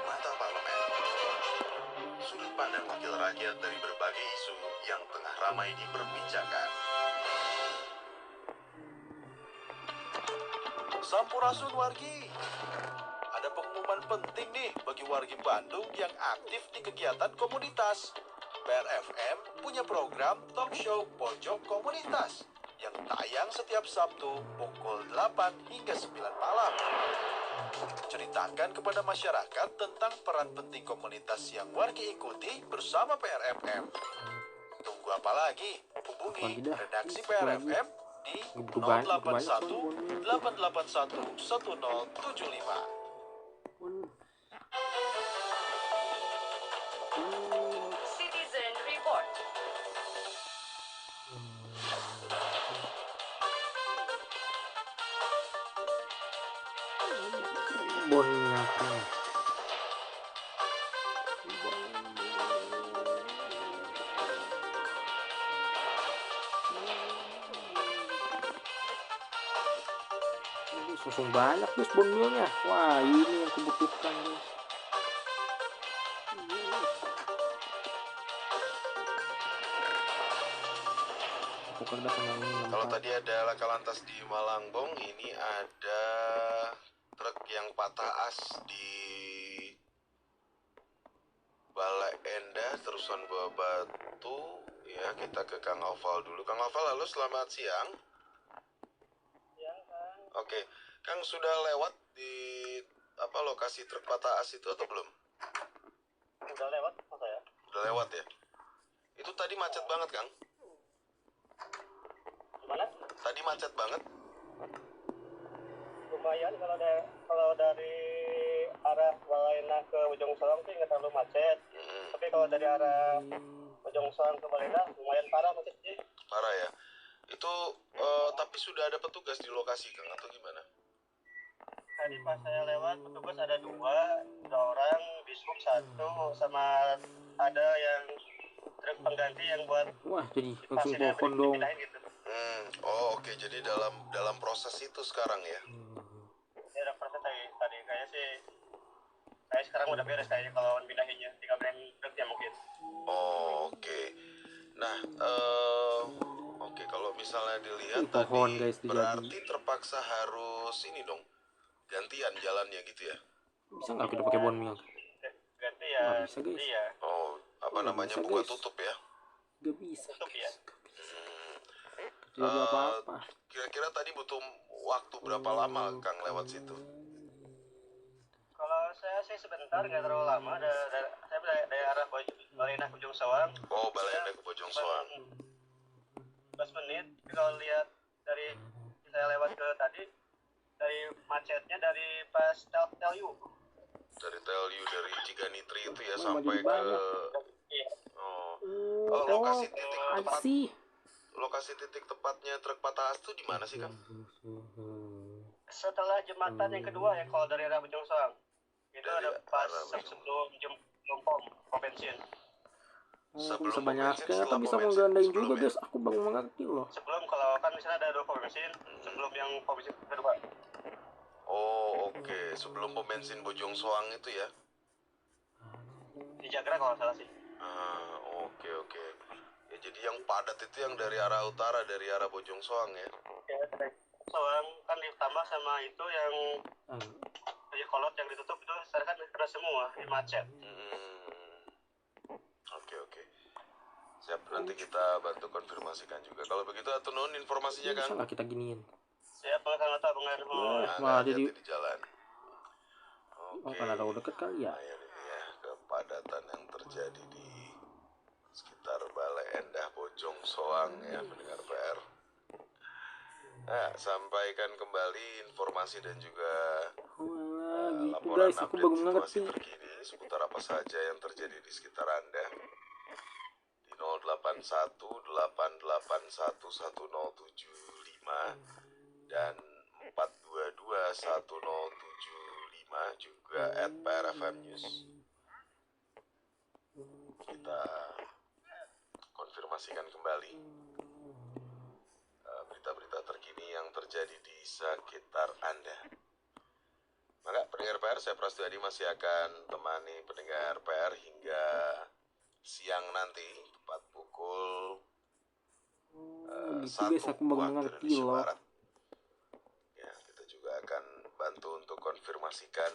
Mata Parlemen. Sudut pandang wakil rakyat dari berbagai isu yang tengah ramai diperbincangkan. Sampurasun wargi. Ada pengumuman penting nih bagi wargi Bandung yang aktif di kegiatan komunitas. PRFM punya program talk show Pojok Komunitas yang tayang setiap Sabtu pukul 8 hingga 9 malam. Ceritakan kepada masyarakat tentang peran penting komunitas yang wargi ikuti bersama PRFM. Tunggu apa lagi? Hubungi redaksi PRFM di 081 881 1075. Citizen Report. Bonnyaka. Langsung banyak guys bonmilnya. Wah, ini yang kubutuhkan guys. Kalau tadi ada laka lantas di Malangbong, ini ada truk yang patah as di Bala Endah terusan bawa batu. Ya, kita ke Kang Oval dulu. Kang Oval, halo, selamat siang. Siang, Kang. Oke, Kang sudah lewat di lokasi truk patah as itu atau belum? Udah lewat apa ya? Udah lewat ya. Itu tadi macet banget, Kang. Gimana? Tadi macet banget. Lumayan kalau dari arah Balena ke Ujung Soang sih nggak terlalu macet. Tapi kalau dari arah Ujung Soang ke Balena lumayan parah macetnya. Parah ya. Itu tapi sudah ada petugas di lokasi, Kang, atau gimana? Tadi pas saya lewat petugas ada dua orang, dishub satu, sama ada yang truk pengganti yang buat wah jadi langsung pasirnya pohon dong. dipindahin gitu. Oh oke. Jadi dalam proses itu sekarang ya. Ya udah proses tadi kayaknya sih kayak sekarang udah beres kayaknya kalau pindahinnya, tinggal pindahin truknya mungkin. Oh oke. Nah oke, kalau misalnya dilihat pohon, tadi guys, berarti terpaksa harus ini dong, gantian jalannya gitu ya. Bisa nggak kita pakai bonmil? Ganti ya. Nggak bisa guys. Iya. Oh apa Nggak namanya, bisa, buka guys. tutup ya. Gak bisa. Tutup ya. Tidak apa-apa. Kira-kira tadi butuh waktu berapa lama Kang lewat situ? Kalau saya sih sebentar, nggak terlalu lama. Saya dari arah Balena ke Ujung Soang. Oh, Balena ke Bojong Soang. 15 menit. Tapi kalau lihat dari saya lewat ke tadi, dari macetnya dari pas Telyu. Dari Telyu, dari Ciganitri itu ya, Memang sampai jadi ke Iya. lokasi titik tepatnya truk patah as itu di mana sih, Kang? Setelah jembatan yang kedua ya, kalau dari arah Ujung Soang. Itu Dari ada pas arah Ujung. sebelum pom bensin. Aku bisa Sebelum banyak, pom bensin, ternyata setelah bisa pom bensin, menggandain sebelum juga ya? guys. Aku baru mengerti loh. Sebelum, kalau kan misalnya ada 2 pom bensin, sebelum yang pom bensin kedua. Oh oke, sebelum pom bensin Bojong Soang itu ya. Di Jagra kalau nggak salah sih. Oke. Ya jadi yang padat itu yang dari arah utara, dari arah Bojong Soang ya. Ya, dari Soang kan ditambah sama itu yang di kolot yang ditutup itu sekarang kan kena semua, di macet. Oke. Siap, nanti kita bantu konfirmasikan juga. Kalau begitu atur nuhun informasinya, Bisa Kang. nggak kita giniin? Siap, nggak tahu pengaruh. Wah, jadi Hati-hati di jalan. oh, kan ada udah deket kali ya. Nah, ini ya kepadatan yang terjadi terjadi di sekitar Balai Endah Bojong Soang ya pendengar PR. Nah, sampaikan kembali informasi dan juga gitu laporan guys, aku update baru situasi mengerti. terkini seputar apa saja yang terjadi di sekitar Anda di 0812811075 dan 4221075 juga @PRFM News. Kita konfirmasikan kembali berita-berita terkini yang terjadi di sekitar Anda. Maka pendengar PR, saya Prasetyo Adi masih akan temani pendengar PR hingga siang nanti tepat pukul Gitu 1 guys, aku baru waktu mengerti Indonesia loh. Barat. Ya, kita juga akan bantu untuk konfirmasikan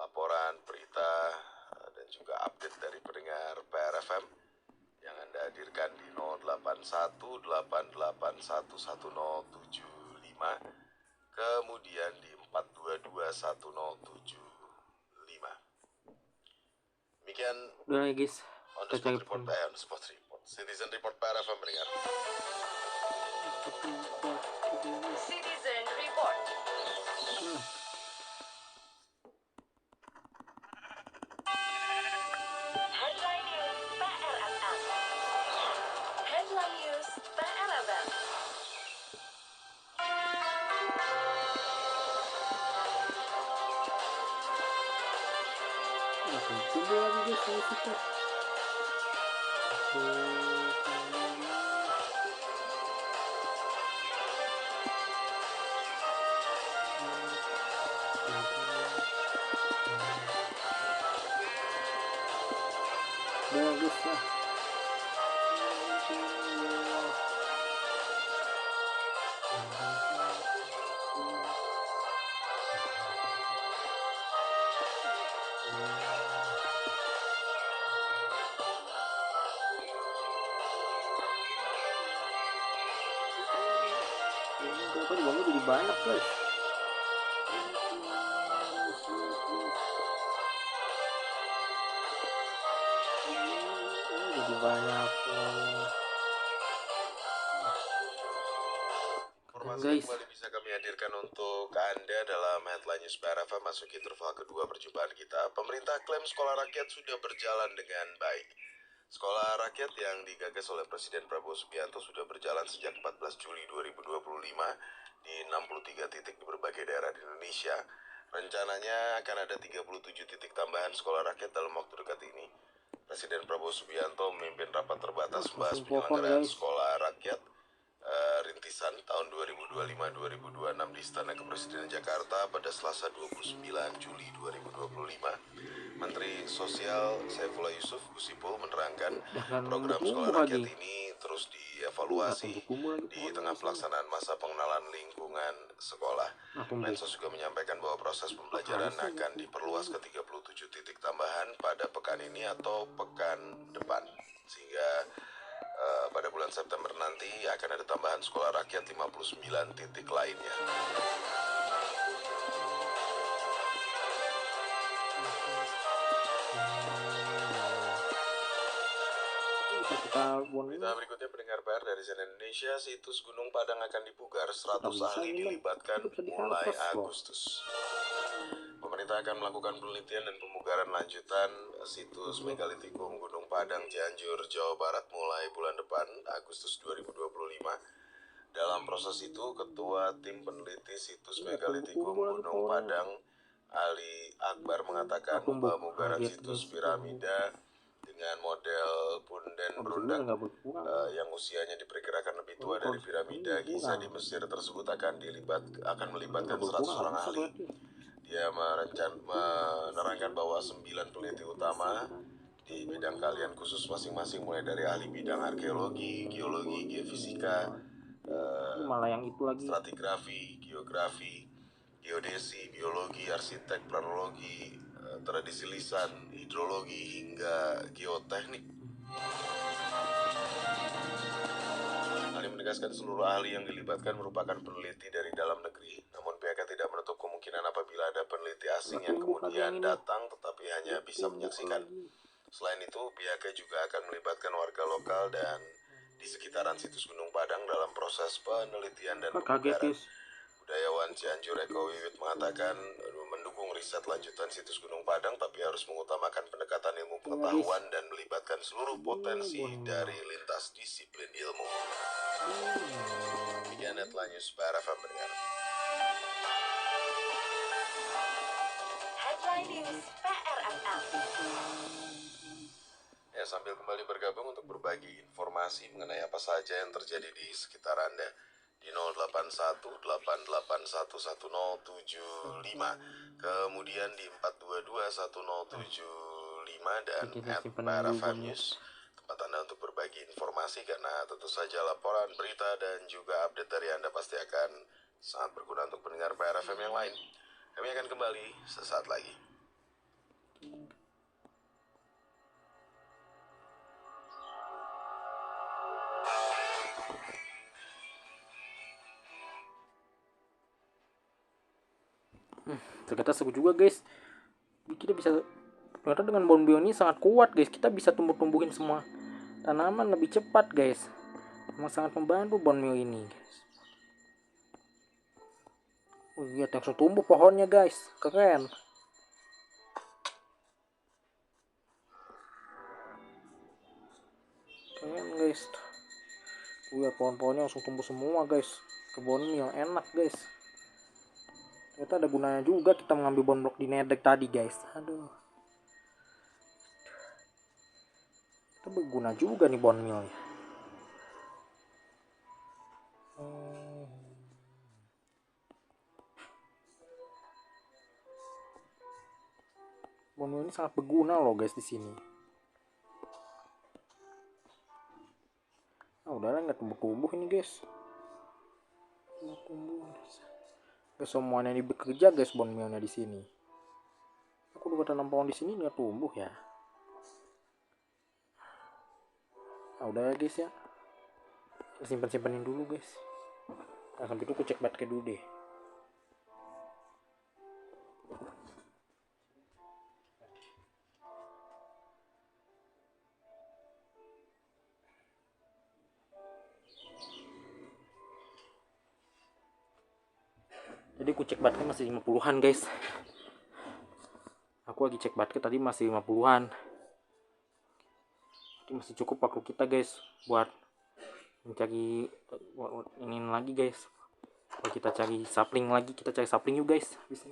laporan, berita, dan juga update dari pendengar PRFM yang Anda hadirkan di 0818811075, kemudian di 4221075. Demikian Udah ya guys, on the kita cari spot report pun. on the spot report Citizen Report PRFM pendengar. Citizen Report. Headline News PRFM. Headline News PRFM. Aku coba lagi guys, saya suka. Bagus lah. Kenapa di bawah jadi banyak guys? Jadi banyak. Informasi Guys, yang kembali bisa kami hadirkan untuk Anda dalam Headline News PRFM masuki interval kedua perjumpaan kita. Pemerintah klaim sekolah rakyat sudah berjalan dengan baik. Sekolah rakyat yang digagas oleh Presiden Prabowo Subianto sudah berjalan sejak 14 Juli 2025 di 63 titik di berbagai daerah di Indonesia. Rencananya akan ada 37 titik tambahan sekolah rakyat dalam waktu dekat ini. Presiden Prabowo Subianto memimpin rapat terbatas membahas penyelenggaraan sekolah rakyat rintisan tahun 2025-2026 di Istana Kepresidenan Jakarta pada Selasa 29 Juli 2025. Menteri Sosial Saifullah Yusuf Gusipul menerangkan program sekolah rakyat ini terus dievaluasi di tengah pelaksanaan masa pengenalan lingkungan sekolah. Mensos juga menyampaikan bahwa proses pembelajaran akan diperluas ke 37 titik tambahan pada pekan ini atau pekan depan, sehingga pada bulan September nanti akan ada tambahan sekolah rakyat 59 titik lainnya. Berita berikutnya pendengar PR dari CNN Indonesia, situs Gunung Padang akan dipugar, 100 ahli dilibatkan mulai Agustus. Pemerintah akan melakukan penelitian dan pemugaran lanjutan situs megalitikum Gunung Padang Cianjur, Jawa Barat mulai bulan depan, Agustus 2025. Dalam proses itu, Ketua Tim Peneliti Situs Megalitikum Gunung Padang, Ali Akbar, mengatakan pemugaran situs piramida dengan model punden berundak yang usianya diperkirakan lebih tua dari piramida Giza di Mesir tersebut akan melibatkan 100 orang ahli. Dia menerangkan bahwa 9 peneliti utama di bidang keahlian khusus masing-masing, mulai dari ahli bidang arkeologi, geologi, geofisika, stratigrafi, geografi, geodesi, biologi, arsitek, planologi, tradisi lisan, hidrologi, hingga geoteknik. Ali menegaskan seluruh ahli yang dilibatkan merupakan peneliti dari dalam negeri, namun pihaknya tidak menutup kemungkinan apabila ada peneliti asing yang kemudian datang tetapi hanya bisa menyaksikan. Selain itu, pihaknya juga akan melibatkan warga lokal dan di sekitaran situs Gunung Padang dalam proses penelitian dan pembugaran. Budayawan Cianjur Eko Wiwit mengatakan mendukung riset lanjutan situs Gunung Padang, tapi harus mengutamakan pendekatan ilmu pengetahuan dan melibatkan seluruh potensi dari lintas disiplin ilmu. Demikian Headline News PRFM pendengar. Headline News PRFM. Ya, sambil kembali bergabung untuk berbagi informasi mengenai apa saja yang terjadi di sekitar Anda di 0812811075, kemudian di 4221075 dan @PRFM News, tempat Anda untuk berbagi informasi, karena tentu saja laporan, berita, dan juga update dari Anda pasti akan sangat berguna untuk pendengar PRFM yang lain. Kami akan kembali sesaat lagi. Ternyata seru juga guys, kita bisa, ternyata dengan Bonbio ini sangat kuat guys, kita bisa tumbuhin semua tanaman lebih cepat guys. Emang sangat membantu Bonbio ini guys. Lihat langsung tumbuh pohonnya guys, keren. Keren guys. Lihat pohon-pohonnya langsung tumbuh semua guys. Kebun yang enak guys. Ternyata ada gunanya juga kita mengambil bone block di Nedek tadi guys. Aduh, itu berguna juga nih bone meal ya. Bone meal ini sangat berguna loh guys di sini. Udahlah, nggak tumbuh ini guys. Tumbuh. Semuanya ini bekerja guys bone mealnya di sini. Aku udah tanam pohon di sini nggak tumbuh ya. Udah ya guys ya. Simpan-simpanin dulu guys. Nah, sampai itu aku cek baterai dulu deh. Jadi aku cek baterai masih 50-an guys. Aku lagi cek baterai tadi masih 50-an. Jadi masih cukup waktu kita guys buat mencari ini lagi guys. Kalau kita cari sapling lagi, kita cari sapling yuk guys. Bisa.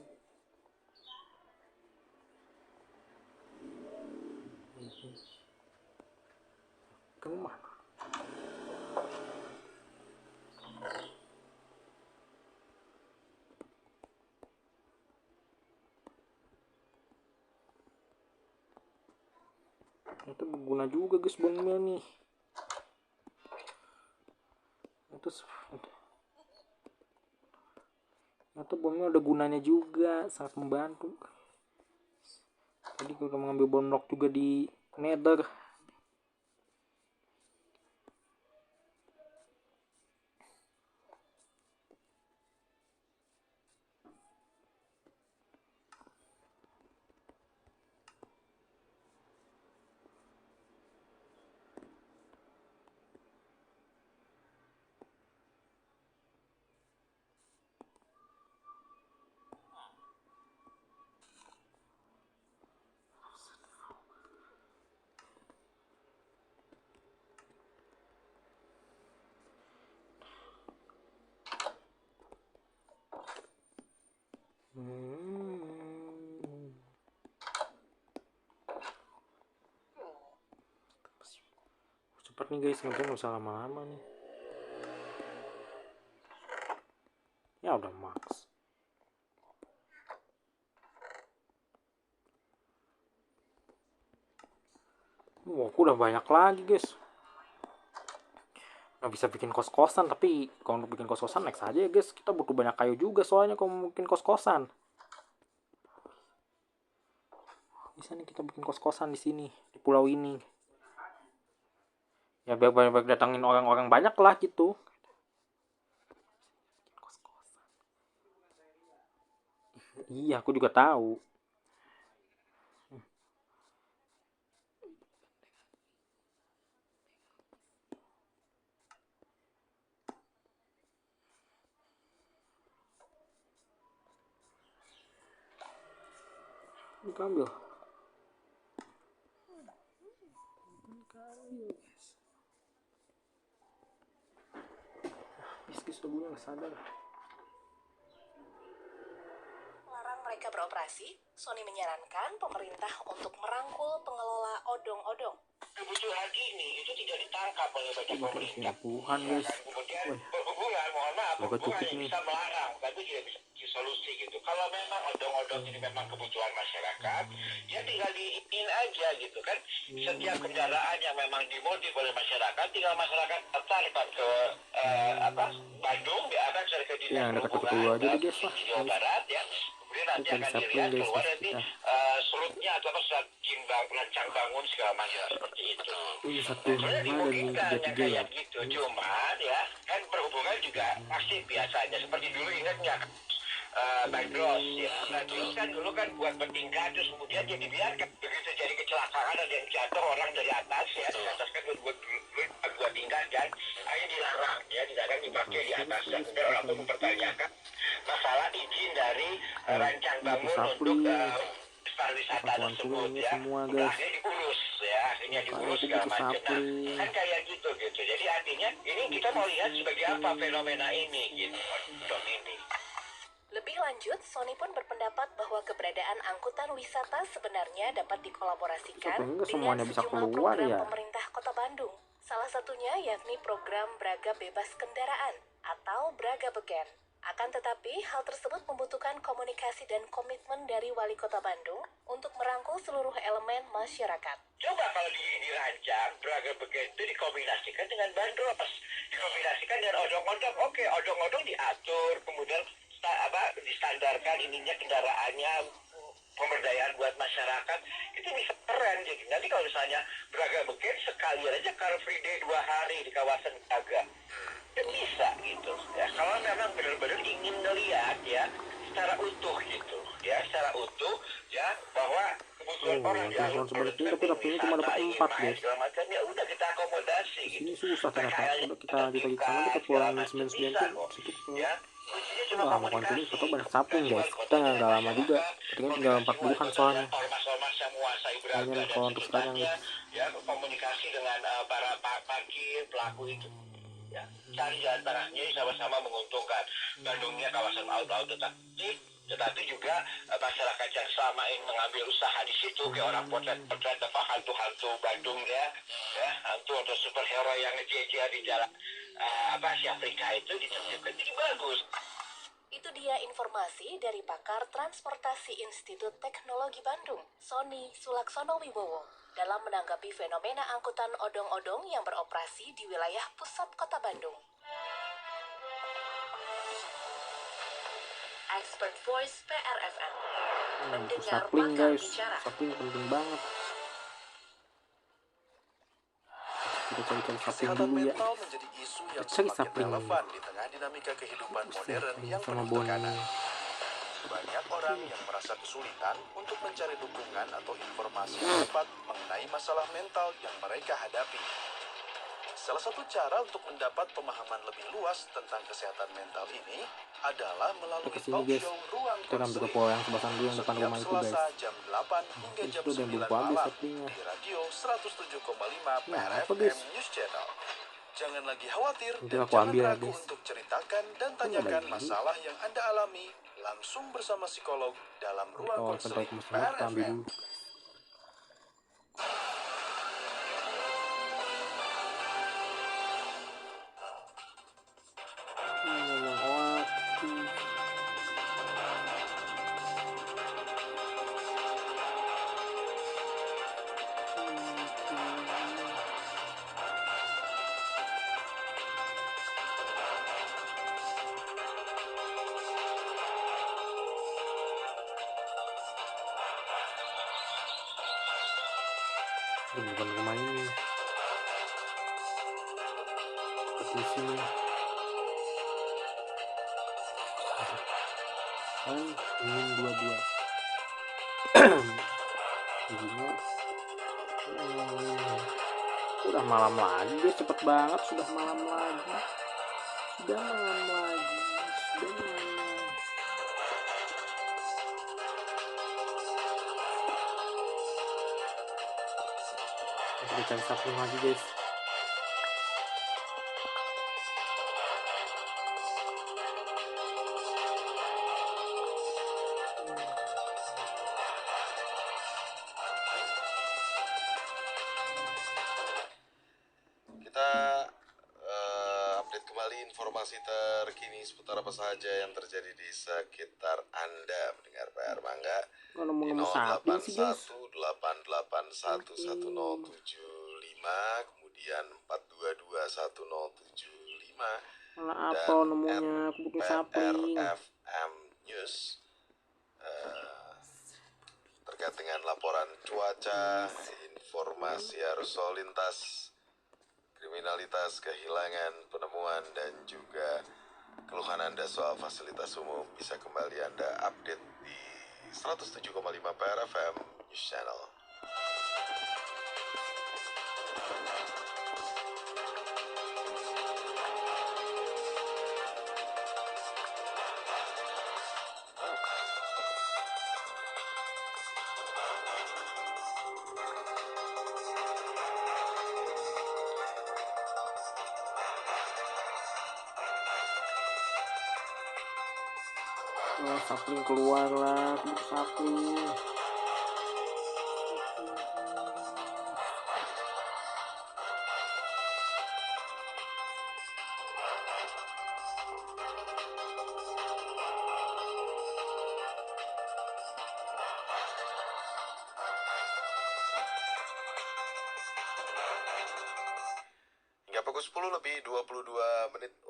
Kemana? Itu berguna juga guys bone meal nih. Itu bone meal ada gunanya juga, sangat membantu. Jadi kalau mengambil bone block juga di Nether. Cepet nih guys, nggak usah lama-lama nih. Ya udah max. Aku udah banyak lagi guys. Nggak bisa bikin kos-kosan, tapi kalau untuk bikin kos-kosan next aja ya guys. Kita butuh banyak kayu juga soalnya kalau mau bikin kos-kosan. Bisa nih kita bikin kos-kosan di sini, di pulau ini. Ya biar banyak datangin orang-orang banyak lah gitu. Iya, aku juga tahu. Ini kambil. Guys, gue nggak sadar. Larang mereka beroperasi, Sony menyarankan pemerintah untuk merangkul pengelola odong-odong. Kebutuhan ini itu tidak ditangkap oleh banyak pemerintah. Tuhan guys. Kemudian berhubungan, mohon maaf, berhubungan yang bisa melarang, tapi tidak bisa solusi gitu. Kalau memang odong-odong ini memang kebutuhan masyarakat, ya tinggal diinin aja gitu kan. Setiap kendaraan yang memang dimodif oleh masyarakat, tinggal masyarakat tertarik ke Bandung, ya akan cari ke dinas perhubungan di Jawa Barat ya. Kemudian nanti akan dilihat keluar nanti surutnya atau apa surat rancang bangun segala macam seperti itu. Ini 1 Sebenarnya dimungkinkan yang 33 ya. kayak gitu, cuman ya kan perhubungan juga pasti biasanya seperti dulu ingatnya Bandros ya, Bandros kan dulu kan buat bertingkat terus kemudian dia dibiarkan begitu jadi kecelakaan ada yang jatuh orang dari atas ya, di atas kan buat tingkat kan, akhirnya dilarang ya, tidak akan dipakai di atas dan kemudian orang pun mempertanyakan masalah izin dari rancang bangun untuk pariwisata tersebut ya, akhirnya diurus ya, akhirnya diurus segala macam. Nah, kan kayak gitu. Jadi artinya ini kita mau lihat sebagai apa fenomena ini gitu, ini. Lebih lanjut, Sony pun berpendapat bahwa keberadaan angkutan wisata sebenarnya dapat dikolaborasikan dengan sejumlah program pemerintah Kota Bandung. Salah satunya yakni program Braga Bebas Kendaraan atau Braga Beken. Akan tetapi, hal tersebut membutuhkan komunikasi dan komitmen dari Wali Kota Bandung untuk merangkul seluruh elemen masyarakat. Coba kalau dirancang, Braga Beken itu dikombinasikan dengan bandros, dikombinasikan dengan odong-odong. Oke, odong-odong diatur, kemudian distandarkan ininya kendaraannya, pemberdayaan buat masyarakat, itu bisa keren. Jadi nanti kalau misalnya Braga Beken sekalian aja Car Free Day 2 hari di kawasan Braga, itu bisa gitu ya. Kalau memang benar-benar ingin melihat ya secara utuh gitu ya, secara utuh ya, bahwa kebutuhan orang yang seperti itu, tapi ini cuma dapat 4 guys. ya udah kita akomodasi gitu. Ini susah ternyata. Udah kita di sana kita pulang 99 tuh situ ya. Wah, mau konten foto banyak sapling guys. Kita nggak lama juga. Ketika tinggal 40-an soalnya. Ormas-ormas yang menguasai Braga dan kalau untuk sekarang ya, komunikasi dengan para parkir pelaku itu ya, cari jalan tengahnya sama-sama menguntungkan. Bandungnya kawasan laut-laut tetapi juga masyarakat yang selama ini mengambil usaha di situ, kayak orang potret apa hantu-hantu Bandung ya hantu atau superhero yang ngejejer di jalan Asia Afrika itu diterjemahkan jadi bagus. Itu dia informasi dari pakar transportasi Institut Teknologi Bandung, Sony Sulaksono Wibowo, dalam menanggapi fenomena angkutan odong-odong yang beroperasi di wilayah pusat kota Bandung. Expert Voice PRFM mendengar pakar bicara. Sapling penting banget. Kita cari-cari sapling dulu ya. Mental menjadi isu yang Cari semakin sapling relevan di tengah dinamika kehidupan modern yang penuh tekanan. Banyak orang yang merasa kesulitan untuk mencari dukungan atau informasi yang tepat mengenai masalah mental yang mereka hadapi. Salah satu cara untuk mendapat pemahaman lebih luas tentang kesehatan mental ini adalah melalui talk show Ruang Konseling setiap Selasa jam 8 hingga jam 9 malam di radio 107,5 PRFM News Channel. Jangan lagi khawatir dan jangan ragu untuk ceritakan dan tanyakan masalah yang Anda alami langsung bersama psikolog dalam Ruang Konseling PRFM. Bukan rumah ini. Di sini. Kan ingin dua-dua. Udah malam lagi guys, cepet banget. Sudah malam lagi. Kita cari sapling lagi guys. Kita update kembali informasi terkini seputar apa saja yang terjadi di sekitar Anda mendengar PR Mangga Kalau di nemu sapling sih guys. 08188111075, kemudian 4221075 Malah apa dan nemunya, aku butuh sapling. @PRFM News terkait dengan laporan cuaca, informasi arus lalu lintas, kriminalitas, kehilangan, penemuan, dan juga keluhan Anda soal fasilitas umum bisa kembali Anda update di 107,5 PRFM News Channel. Oh, sapling keluar lah, aku butuh sapling. Hingga pukul 10:22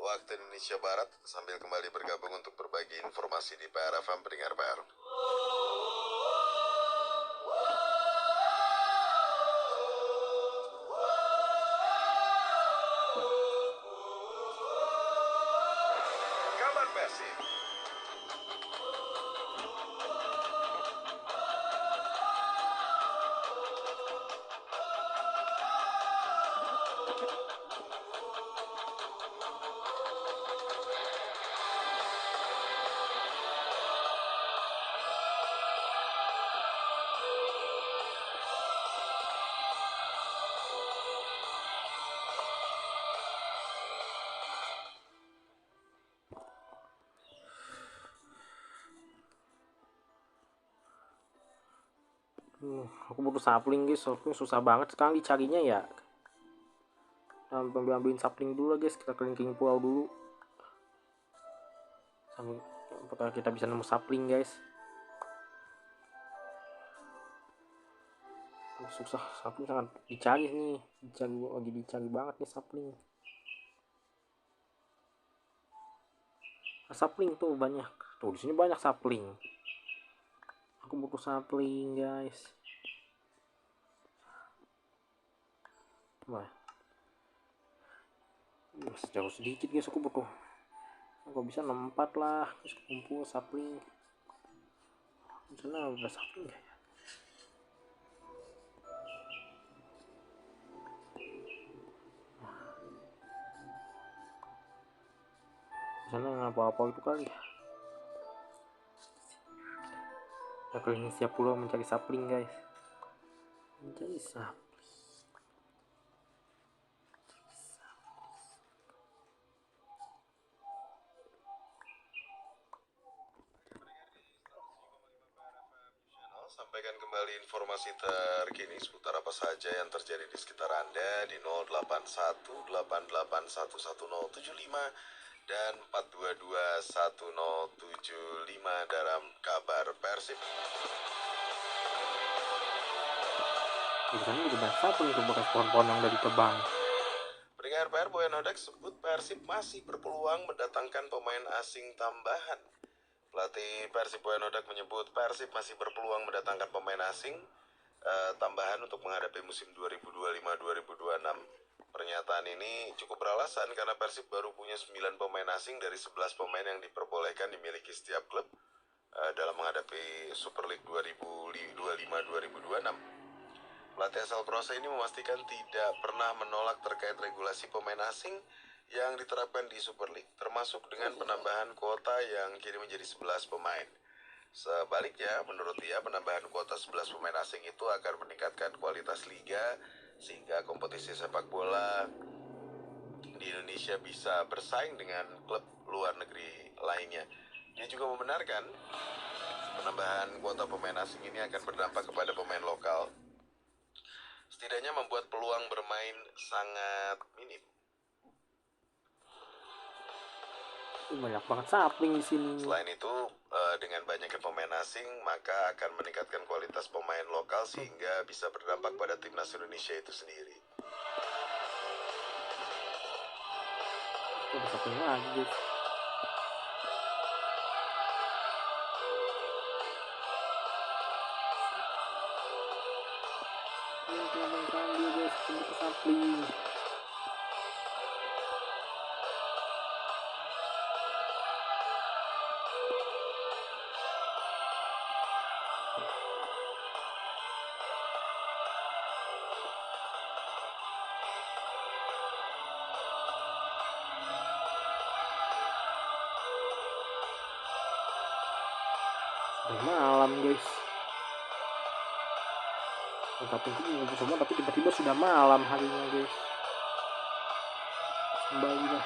waktu Indonesia Barat, sambil kembali bergabung untuk berbagi informasi di PRFM pendengar PR. Kabar Persib. Aku butuh sapling guys, sapling susah banget sekarang dicarinya ya. Ambilin sapling dulu guys, kita keliling pulau dulu. Sambil apakah kita bisa nemu sapling guys? Susah, sapling sangat dicari nih, lagi dicari banget nih sapling. Sapling tuh banyak, tuh di sini banyak sapling. Aku butuh sapling guys. Wah, masih jauh sedikit guys, aku butuh. Aku bisa 64 lah, terus kumpul sapling. Di sana udah sapling ya. Di sana nggak apa-apa itu kali. Kita keliling setiap pulau mencari sapling guys. Mencari sapling. Sampaikan kembali informasi terkini seputar apa saja yang terjadi di sekitar Anda di 08188111075 dan 4221075 dalam kabar Persib. Di sana juga banyak sapling tuh bekas pohon-pohon yang udah ditebang. Pendengar PR, Boyan Hodak sebut Persib masih berpeluang mendatangkan pemain asing tambahan. Pelatih Persib Boyan Hodak menyebut Persib masih berpeluang mendatangkan pemain asing tambahan untuk menghadapi musim 2025-2026. Pernyataan ini cukup beralasan karena Persib baru punya 9 pemain asing dari 11 pemain yang diperbolehkan dimiliki setiap klub dalam menghadapi Super League 2025-2026. Pelatih asal Kroasia ini memastikan tidak pernah menolak terkait regulasi pemain asing yang diterapkan di Super League, termasuk dengan penambahan kuota yang kini menjadi 11 pemain. Sebaliknya, menurut dia penambahan kuota 11 pemain asing itu akan meningkatkan kualitas liga sehingga kompetisi sepak bola di Indonesia bisa bersaing dengan klub luar negeri lainnya. Dia juga membenarkan penambahan kuota pemain asing ini akan berdampak kepada pemain lokal. Setidaknya membuat peluang bermain sangat minim. Banyak banget sapling di sini. Selain itu, dengan banyaknya pemain asing, maka akan meningkatkan kualitas pemain lokal sehingga bisa berdampak pada timnas Indonesia itu sendiri. Ada sapling lagi, guys. Sapling. Sudah malam, guys. Tapi ngumpul semua, tapi tiba-tiba sudah malam harinya, guys. Kembali lah.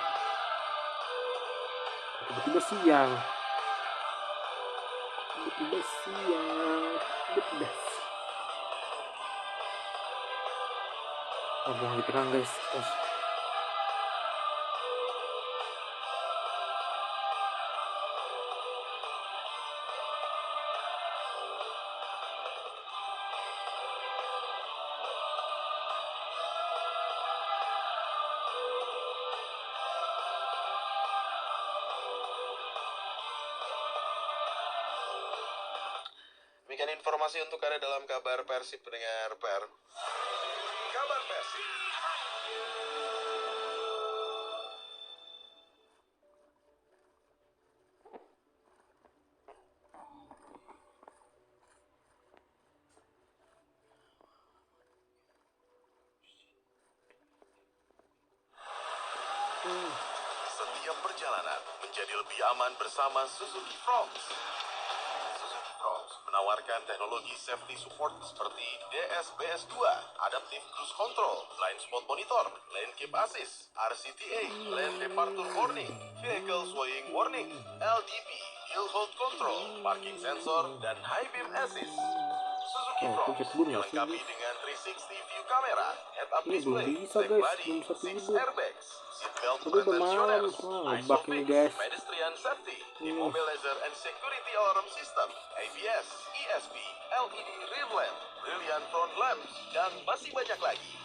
Tiba-tiba siang. Tiba-tiba siang. Tiba-tiba siang. Oh, buang di terang, guys. Terus. Demikian informasi untuk Anda dalam kabar Persib pendengar PR. Kabar Persib. Setiap perjalanan menjadi lebih aman bersama Suzuki Fronts. Menawarkan teknologi safety support seperti DSBS2, Adaptive Cruise Control, Blind Spot Monitor, Lane Keep Assist, RCTA, Lane Departure Warning, Vehicle Swaying Warning, LDP, Hill Hold Control, Parking Sensor, dan High Beam Assist. Suzuki Fronts dilengkapi dengan 360 view kamera, head-up display, safe body, 6 airbags, seatbelt pretensioner, ISOFIX, pedestrian safety, immobilizer and security alarm system, ABS, ESP, LED rear lamp, brilliant front lamps, dan masih banyak lagi.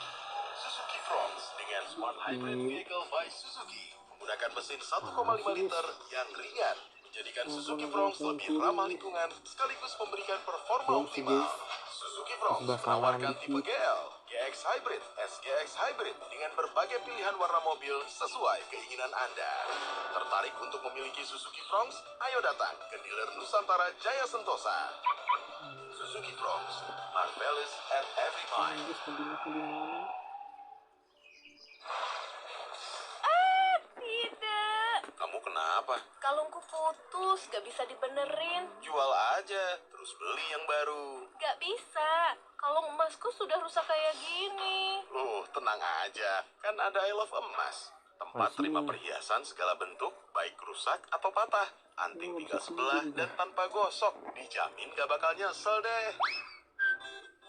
Suzuki Fronts dengan Smart Hybrid Vehicle by Suzuki menggunakan mesin 1,5 liter yang ringan, menjadikan Suzuki Fronts lebih ramah lingkungan sekaligus memberikan performa optimal. Suzuki Fronts menawarkan tipe GL, GX Hybrid, SGX Hybrid dengan berbagai pilihan warna mobil sesuai keinginan Anda. Tertarik untuk memiliki Suzuki Fronts? Ayo datang ke dealer Nusantara Jaya Sentosa. Suzuki Fronts, marvelous at every mile. Tidak. Kamu kenapa? Kalungku putus, gak bisa dibenerin. Jual aja, terus beli yang baru. Gak bisa. Kalung emasku sudah rusak kayak gini. Tenang aja, kan ada I Love Emas. Tempat terima perhiasan segala bentuk, baik rusak atau patah. Anting tinggal sebelah dan tanpa gosok. Dijamin gak bakal nyesel deh.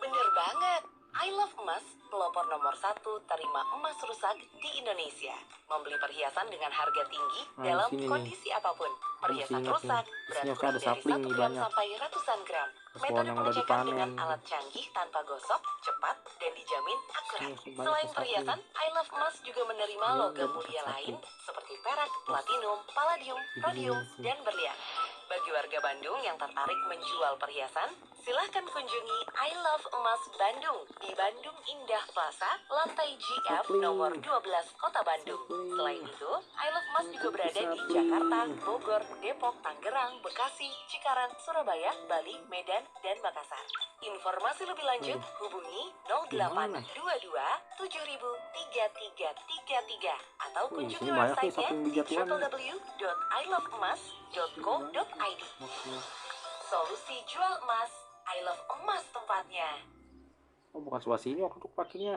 Bener banget. I Love Emas, pelopor nomor 1 terima emas rusak di Indonesia. Membeli perhiasan dengan harga tinggi dalam kondisi apapun. Perhiasan rusak berat dari 1 gram sampai ratusan gram. Metode pengecekan dengan alat canggih tanpa gosok, cepat, dan dijamin akurat. Selain perhiasan, I Love Emas juga menerima logam mulia lain seperti perak, platinum, palladium, rhodium, dan berlian. Bagi warga Bandung yang tertarik menjual perhiasan, silahkan kunjungi I Love Emas Bandung di Bandung Indah Plaza, lantai GF nomor 12, Kota Bandung. Selain itu, I Love Emas juga berada di Jakarta, Bogor, Depok, Tangerang, Bekasi, Cikarang, Surabaya, Bali, Medan, dan Makassar. Informasi lebih lanjut hubungi 0822 703333 atau kunjungi websitenya di www.iloveemas.co.id. Solusi jual emas, I love emas tempatnya. Oh, bukan Swasini waktu untuk pakainya.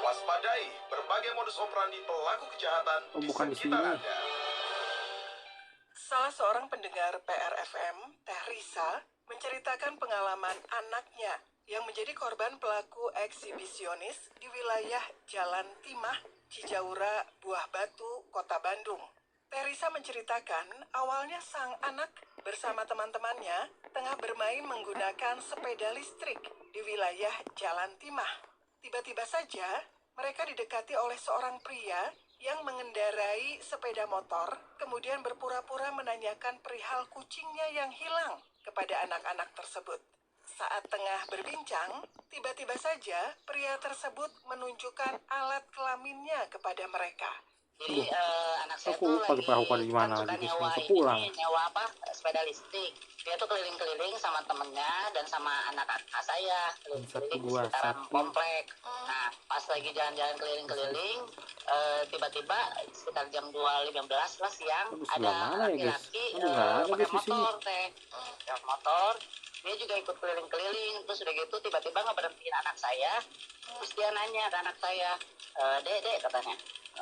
Waspadai berbagai modus operandi pelaku kejahatan Oh, bukan di sekitar sini. Anda. Salah seorang pendengar PRFM, Teh Risa, menceritakan pengalaman anaknya yang menjadi korban pelaku eksibisionis di wilayah Jalan Timah, Cijaura, Buah Batu, Kota Bandung. Teh Risa menceritakan awalnya sang anak bersama teman-temannya tengah bermain menggunakan sepeda listrik di wilayah Jalan Timah. Tiba-tiba saja mereka didekati oleh seorang pria yang mengendarai sepeda motor, kemudian berpura-pura menanyakan perihal kucingnya yang hilang kepada anak-anak tersebut. Saat tengah berbincang, tiba-tiba saja pria tersebut menunjukkan alat kelaminnya kepada mereka. Jadi anak saya Aku tuh lupa perahu lagi di mana, suka jadi nyewa langsung pulang. nyewa sepeda listrik. Dia tuh keliling-keliling sama temennya dan sama anak kakak saya keliling-keliling di sekitaran komplek. Nah, pas lagi jalan-jalan keliling-keliling, tiba-tiba sekitar jam 2.15 lah siang ada laki-laki pakai motor teh, motor. Dia juga ikut keliling-keliling, terus udah gitu tiba-tiba ngeberhentiin anak saya. Terus dia nanya ke anak saya, dek katanya,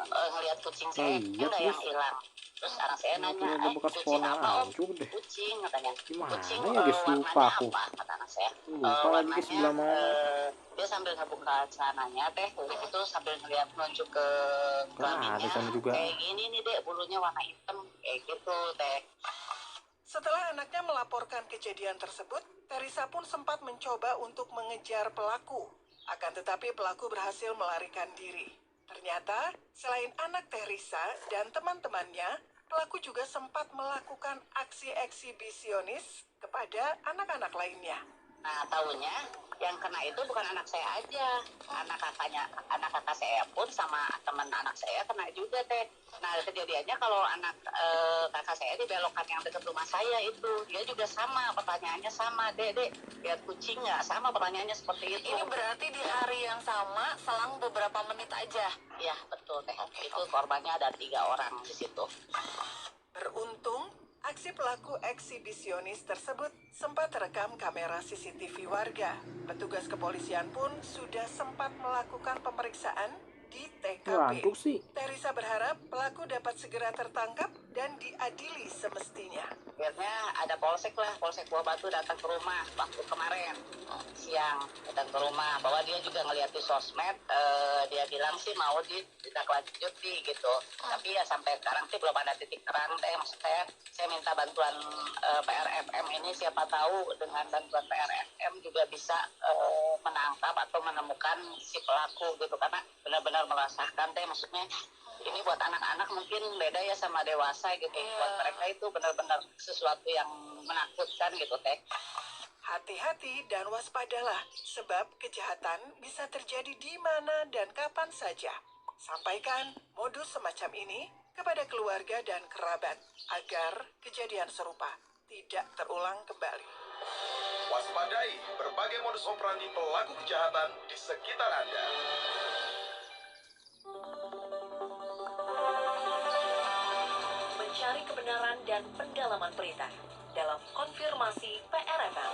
ngelihat kucing saya enggak yang hilang. Terus anak saya nanya, kucing apa om? Kucing katanya. Kucing warnanya apa? Kata anak saya. Warnanya dia sambil ngebuka celananya teh, itu sambil ngeliat nunjuk ke kelaminnya. Kayak gini nih dek, bulunya warna hitam, kayak gitu teh. Setelah anaknya melaporkan kejadian tersebut, Teresa pun sempat mencoba untuk mengejar pelaku. Akan tetapi pelaku berhasil melarikan diri. Ternyata, selain anak Teresa dan teman-temannya, pelaku juga sempat melakukan aksi eksibisionis kepada anak-anak lainnya. Nah, tahunya yang kena itu bukan anak saya aja, anak kakak saya pun sama teman anak saya kena juga teh. Nah, kejadiannya kalau anak kakak saya dibelokkan yang dekat rumah saya itu, dia juga sama, pertanyaannya sama, dek, lihat kucing nggak? Sama pertanyaannya seperti itu. Ini berarti di hari yang sama, selang beberapa menit aja. Iya, betul teh. Itu korbannya ada 3 orang di situ. Beruntung, aksi pelaku eksibisionis tersebut sempat terekam kamera CCTV warga. Petugas kepolisian pun sudah sempat melakukan pemeriksaan di TKP. Teresa berharap pelaku dapat segera tertangkap dan diadili semestinya. Akhirnya ada polsek Buah Batu datang ke rumah waktu kemarin siang, datang ke rumah bahwa dia juga ngeliat di sosmed, dia bilang sih mau ditindaklanjuti gitu. Tapi ya sampai sekarang sih belum ada titik terang teh. Maksud saya minta bantuan PRFM ini, siapa tahu dengan bantuan PRFM juga bisa menangkap atau menemukan si pelaku gitu, karena benar-benar merasakan teh. Maksudnya ini buat anak-anak mungkin beda ya sama dewasa gitu. Buat mereka itu benar-benar sesuatu yang menakutkan gitu teh. Hati-hati dan waspadalah, sebab kejahatan bisa terjadi di mana dan kapan saja. Sampaikan modus semacam ini kepada keluarga dan kerabat agar kejadian serupa tidak terulang kembali. Waspadai berbagai modus operandi pelaku kejahatan di sekitar Anda. Mencari kebenaran dan pendalaman berita dalam konfirmasi PRFM.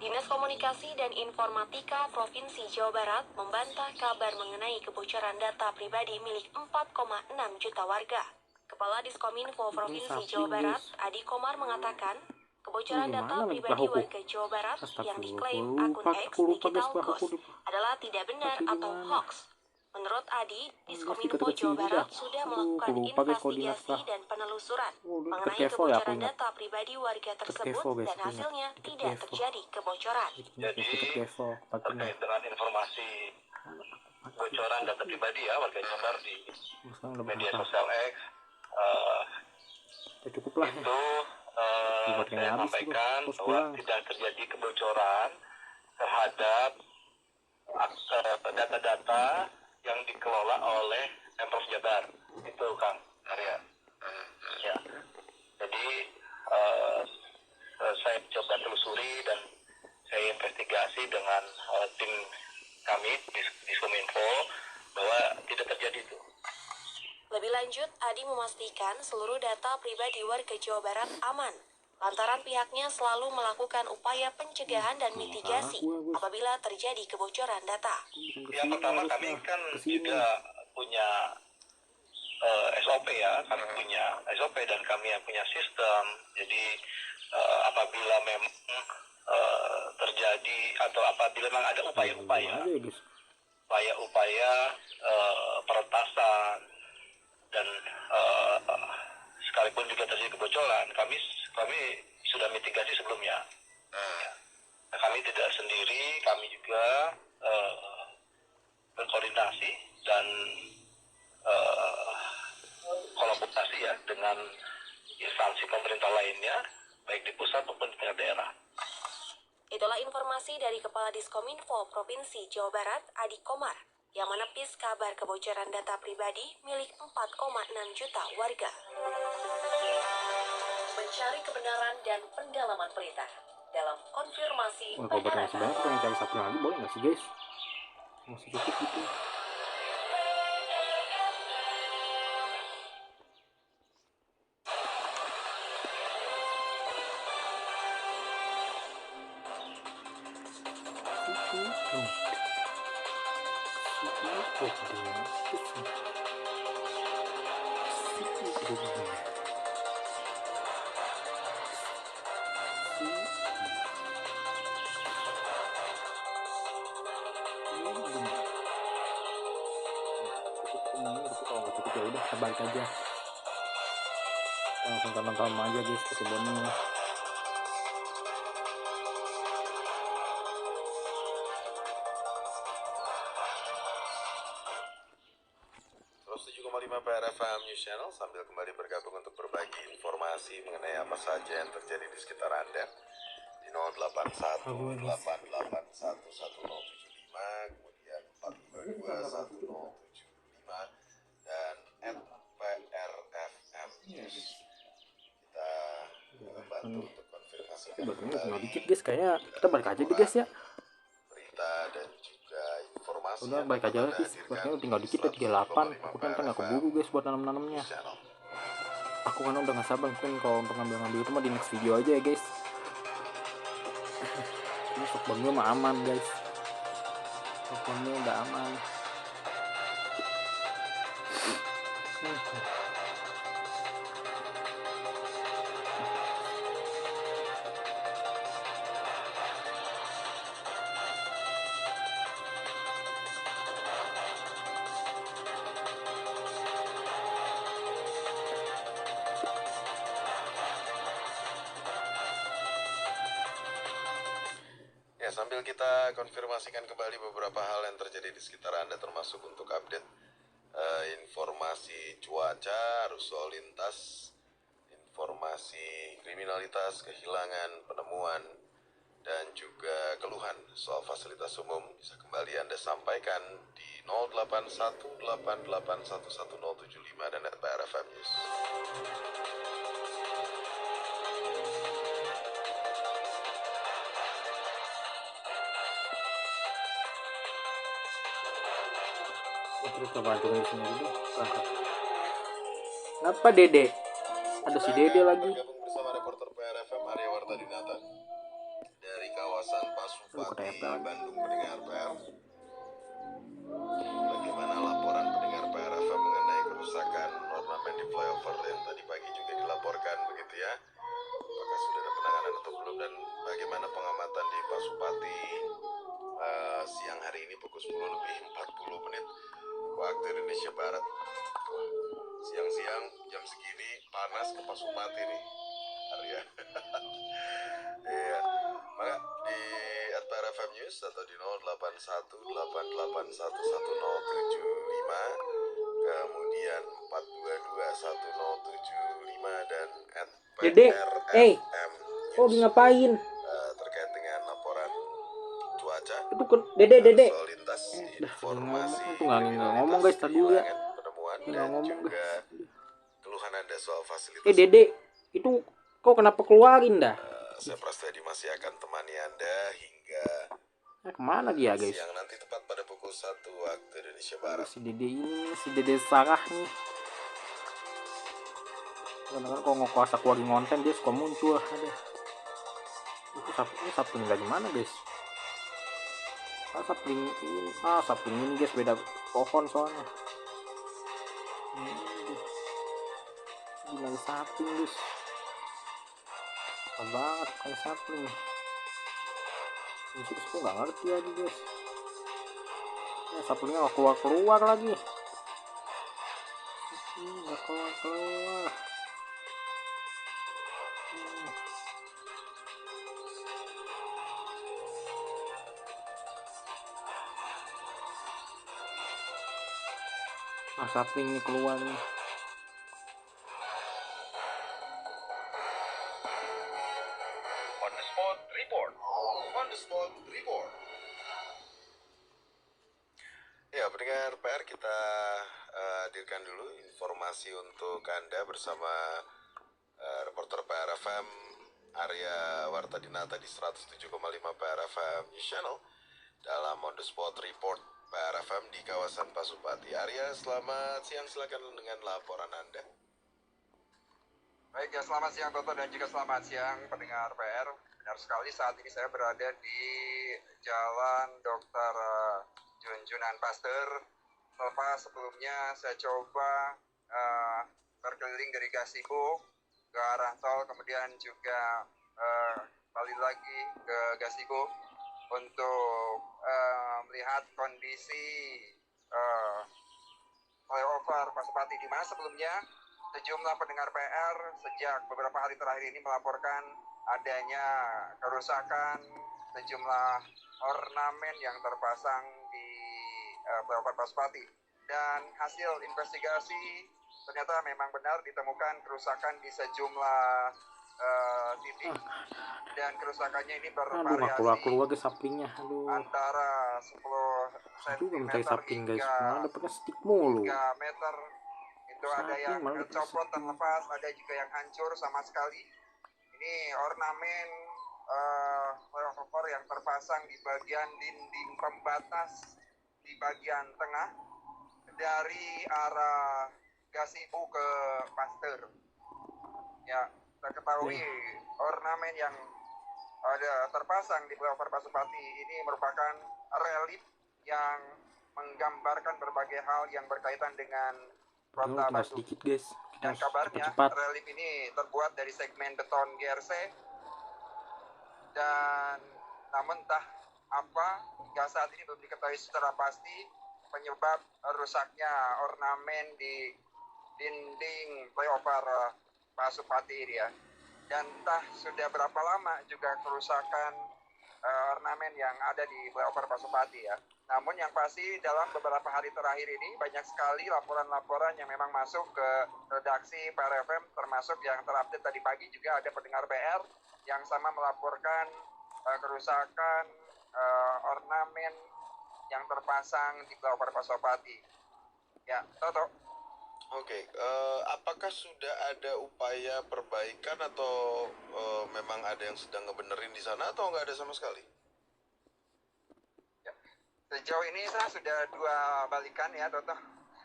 Dinas Komunikasi dan Informatika Provinsi Jawa Barat membantah kabar mengenai kebocoran data pribadi milik 4,6 juta warga. Kepala Diskominfo Provinsi Jawa Barat, Adi Komar mengatakan, kebocoran data pribadi warga Jawa Barat yang diklaim akun X Digital Ghost adalah tidak benar atau hoax. Menurut Adi, Diskominfo Jawa Barat sudah melakukan investigasi dan penelusuran mengenai kebocoran data pribadi warga tersebut dan hasilnya tidak terjadi kebocoran. Jadi terkait dengan informasi bocoran data pribadi ya warga Jabar di media sosial X, itu saya sampaikan bahwa tidak terjadi kebocoran terhadap data-data yang dikelola oleh Pemprov Jabar, itu Kang Arya. Ya, jadi saya coba telusuri dan saya investigasi dengan tim kami di Kominfo bahwa tidak terjadi itu. Lebih lanjut, Adi memastikan seluruh data pribadi warga Jawa Barat aman, lantaran pihaknya selalu melakukan upaya pencegahan dan mitigasi apabila terjadi kebocoran data. Yang pertama, kami kan tidak punya SOP ya, kami punya SOP dan kami yang punya sistem. Jadi apabila memang terjadi atau apabila memang ada upaya-upaya peretasan dan sekalipun juga terjadi kebocoran, kami sudah mitigasi sebelumnya. Nah, kami tidak sendiri, kami juga berkoordinasi dan kolaborasi ya dengan instansi pemerintah lainnya, baik di pusat maupun di tingkat daerah. Itulah informasi dari Kepala Diskominfo Provinsi Jawa Barat, Adi Komar, yang menepis kabar kebocoran data pribadi milik 4,6 juta warga. Mencari kebenaran dan pendalaman berita dalam konfirmasi kabarnya masih banyak, kita cari satu lagi boleh nggak sih guys? Masih cukup gitu. Kalau nggak cukup ya udah kita balik aja, langsung tanam aja guys pakai bonus. PRFM News Channel sambil kembali bergabung untuk berbagi informasi mengenai apa saja yang terjadi di sekitar Anda di 0812811075, kemudian 4221075 dan @PRFM News. Kita membantu untuk konfirmasi tinggal dikit guys, kayaknya kita balik aja deh guys ya. Berita dan juga informasi. Udah balik aja lah guys, buatnya tinggal dikit ya 38. Aku kan nggak keburu guys buat nanam-nanamnya. Aku kan udah nggak sabar, mungkin kalau untuk ngambil itu mah di next video aja ya guys. Ini stok bonnya mah aman guys, stok bonnya udah aman. Sambil kita konfirmasikan kembali beberapa hal yang terjadi di sekitar Anda, termasuk untuk update informasi cuaca, arus lalu lintas, informasi kriminalitas, kehilangan, penemuan, dan juga keluhan soal fasilitas umum bisa kembali Anda sampaikan di 0818811075 dan @PRFM News. Terus coba turun di sini dulu. Kenapa Dede? Ada si Dede lagi. Bergabung bersama reporter PRFM Arya Wardadinata dari kawasan Pasupati, Bandung, pendengar PR. Bagaimana laporan pendengar PRFM mengenai kerusakan ornamen di flyover yang tadi pagi juga dilaporkan begitu ya? Apakah sudah ada penanganan atau belum, dan bagaimana pengamatan di Pasupati siang hari ini pukul 10:40 waktu Indonesia Barat. Siang-siang jam segini panas ke Pasupati nih, Arya. Iya, maka di @PRFM News atau di 0818811075, kemudian 4221075 dan @PRFM News. Oh, ngapain? Terkait dengan laporan cuaca. Itu Dede. Soal lintas informasi. Itu nggak ngomong guys tadi ya. Penemuan dan juga keluhan Anda soal fasilitas. Dede, itu kok kenapa keluarin dah? Saya Prasetya masih akan temani Anda hingga Kemana dia guys? siang nanti tepat pada pukul 1 waktu Indonesia Barat. Si Dede ini, si Dede Sarah nih. Kadang-kadang kalau ngekuasa keluarin konten dia suka muncul. Aduh. Ini sapling lagi mana guys? Sapling ini guys, beda pohon soalnya. Ini lagi sapling guys. Apa banget kayak sapling. Ini sih aku nggak ngerti lagi guys. Saplingnya nggak keluar lagi. Nggak keluar. Sapling ini keluar nih. On the spot report. On the spot report. Ya, pendengar PR, kita hadirkan dulu informasi untuk Anda bersama reporter PR FM Arya Wartadinata di 107,5 PR FM News Channel dalam On the Spot Report PR FM di kawasan Pasupati. Arya, selamat siang, silakan dengan laporan Anda. Baik ya, selamat siang Toto dan juga selamat siang pendengar PR. Benar sekali, saat ini saya berada di Jalan Dr. Junjunan Pasteur. Selepas sebelumnya saya coba berkeliling dari Gasibu ke arah tol, kemudian juga balik lagi ke Gasibu untuk melihat kondisi flyover Pasupati, di mana sebelumnya sejumlah pendengar PR sejak beberapa hari terakhir ini melaporkan adanya kerusakan sejumlah ornamen yang terpasang di flyover Pasupati. Dan hasil investigasi ternyata memang benar ditemukan kerusakan di sejumlah titik, dan kerusakannya ini bervariasi keluar ke saplingnya. antara 10 cm hingga 3 meter. Itu ada yang copot terlepas, ada juga yang hancur sama sekali. Ini ornamen flyover yang terpasang di bagian dinding pembatas di bagian tengah dari arah Gasibu ke Pasteur. Ya, kita ketahui ornamen yang ada terpasang di flyover Pasupati ini merupakan relief yang menggambarkan berbagai hal yang berkaitan dengan kota Bandung. Dan kabarnya relief ini terbuat dari segmen beton GRC, dan namun entah apa hingga saat ini belum diketahui secara pasti penyebab rusaknya ornamen di dinding flyover Pasupati ini ya. Dan entah sudah berapa lama juga kerusakan ornamen yang ada di flyover Pasupati ya. Namun yang pasti dalam beberapa hari terakhir ini banyak sekali laporan-laporan yang memang masuk ke redaksi PR FM, termasuk yang terupdate tadi pagi juga ada pendengar PR yang sama melaporkan kerusakan ornamen yang terpasang di flyover Pasupati. Ya, Toto. Oke, apakah sudah ada upaya perbaikan atau memang ada yang sedang ngebenerin di sana atau nggak ada sama sekali? Ya, sejauh ini saya sudah 2 balikan ya, Toto.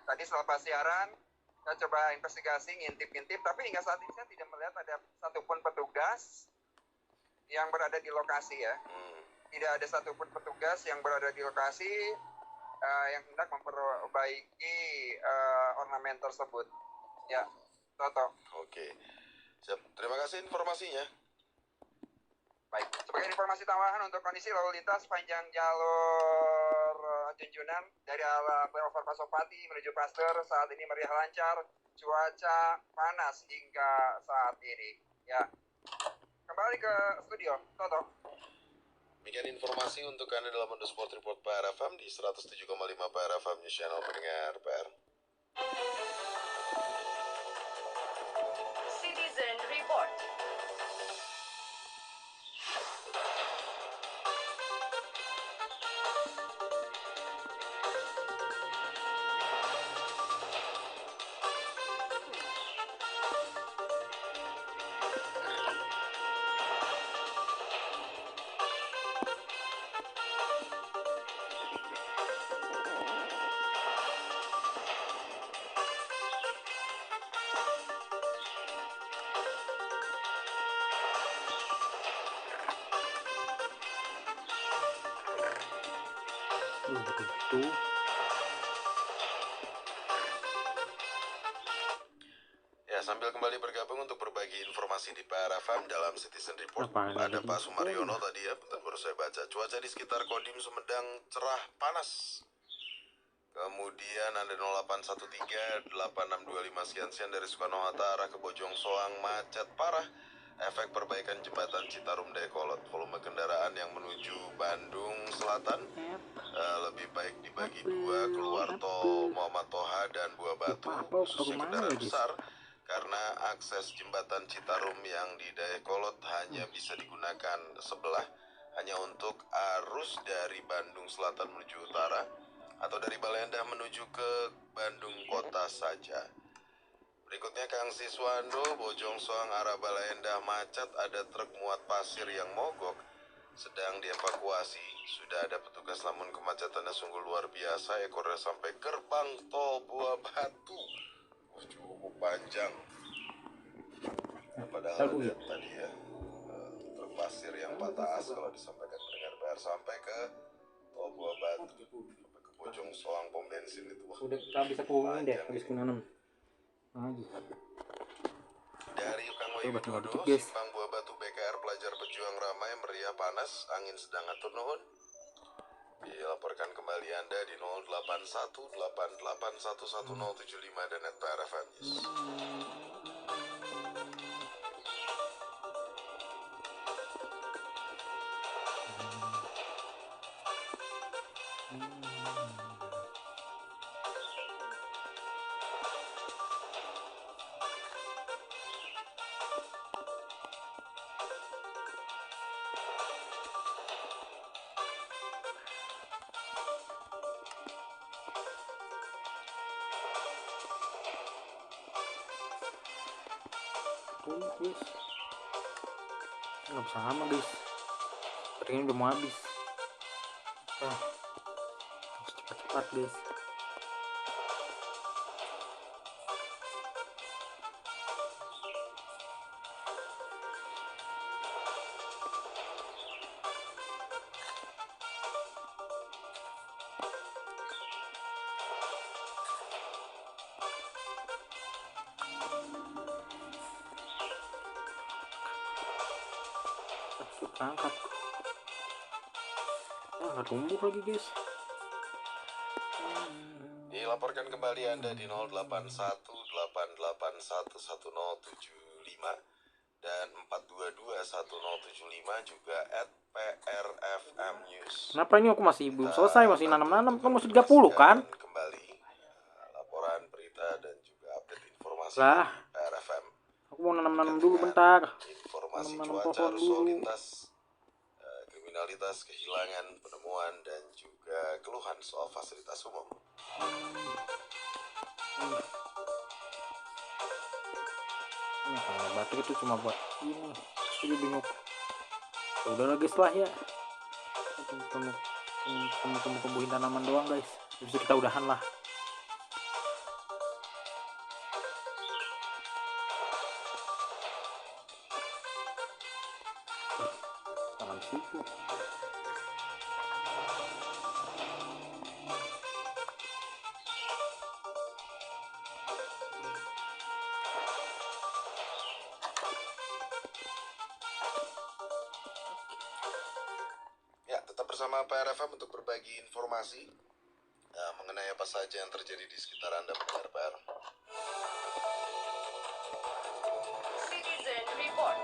Tadi selepas siaran, saya coba investigasi, ngintip-ngintip, tapi hingga saat ini saya tidak melihat ada satupun petugas yang berada di lokasi ya. Tidak ada satupun petugas yang berada di lokasi yang hendak memperbaiki ornamen tersebut. Ya, Toto. Oke, siap. Terima kasih informasinya. Baik, sebagai informasi tambahan untuk kondisi lalu lintas sepanjang jalur Junjunan dari arah flyover Pasopati menuju Pasteur saat ini meriah lancar, cuaca panas hingga saat ini. Ya, kembali ke studio, Toto. Demikian informasi untuk Anda dalam On The Spot Report PR FM di 107,5 PR FM News Channel pendengar PR. Citizen Report. Begitu. Ya, sambil kembali bergabung untuk berbagi informasi di PRFM dalam Citizen Report. Ada Pak Sumaryono tadi ya, bentar baru saya baca. Cuaca di sekitar Kodim Sumedang cerah panas. Kemudian ada 0813 8625 sekian dari Soekarno-Hatta arah ke Bojong Soang macet parah. Efek perbaikan jembatan Citarum Dayakolot, volume kendaraan yang menuju Bandung Selatan lebih baik dibagi dua, keluar tol Muhammad Toha dan Buah Batu, khususnya kendaraan besar, karena akses jembatan Citarum yang di Dayakolot hanya bisa digunakan sebelah, hanya untuk arus dari Bandung Selatan menuju utara atau dari Balendah menuju ke Bandung kota saja. Berikutnya Kang Siswando, Bojong Soang arah Balendah macet, ada truk muat pasir yang mogok sedang dievakuasi. Sudah ada petugas namun kemacetannya sungguh luar biasa, ekornya sampai gerbang tol Buah Batu. Cukup panjang. Padahal lihat tadi ya, truk pasir yang patah as kalau disampaikan pendengar PR sampai ke tol Buah Batu, sampai ke Bojong Soang pom bensin itu. Udah habis aku ngomongin deh, habis nanam. Dari Kang Widodo, Simpang Buah Batu BKR pelajar pejuang ramai meriah panas, angin sedang atur nuhun. Dilaporkan kembali Anda di 0818811075 dan @PRFM News. Guys, nggak bisa lama guys, ini udah mau habis. Harus cepat-cepat guys. Angkat nggak tumbuh lagi guys. Dilaporkan kembali Anda di 0818811075 dan 4221075 juga @PRFM News. Kenapa ini aku masih belum selesai, masih nanam-nanam, kan masih 30 kan? Kembali laporan berita dan juga update informasi lah PRFM. Aku mau nanam-nanam dulu bentar. Informasi cuaca, arus lalu lintas, kriminalitas, kehilangan, penemuan, dan juga keluhan soal fasilitas umum. Kalau baterai itu cuma buat ini, jadi bingung. Udah lagi setelah ya, tumbuhin tanaman doang guys. Bisa kita udahan lah. Tangan situ. Ya, tetap bersama PRFM untuk berbagi informasi mengenai apa saja yang terjadi di sekitar Anda pendengar PR. Citizen Report.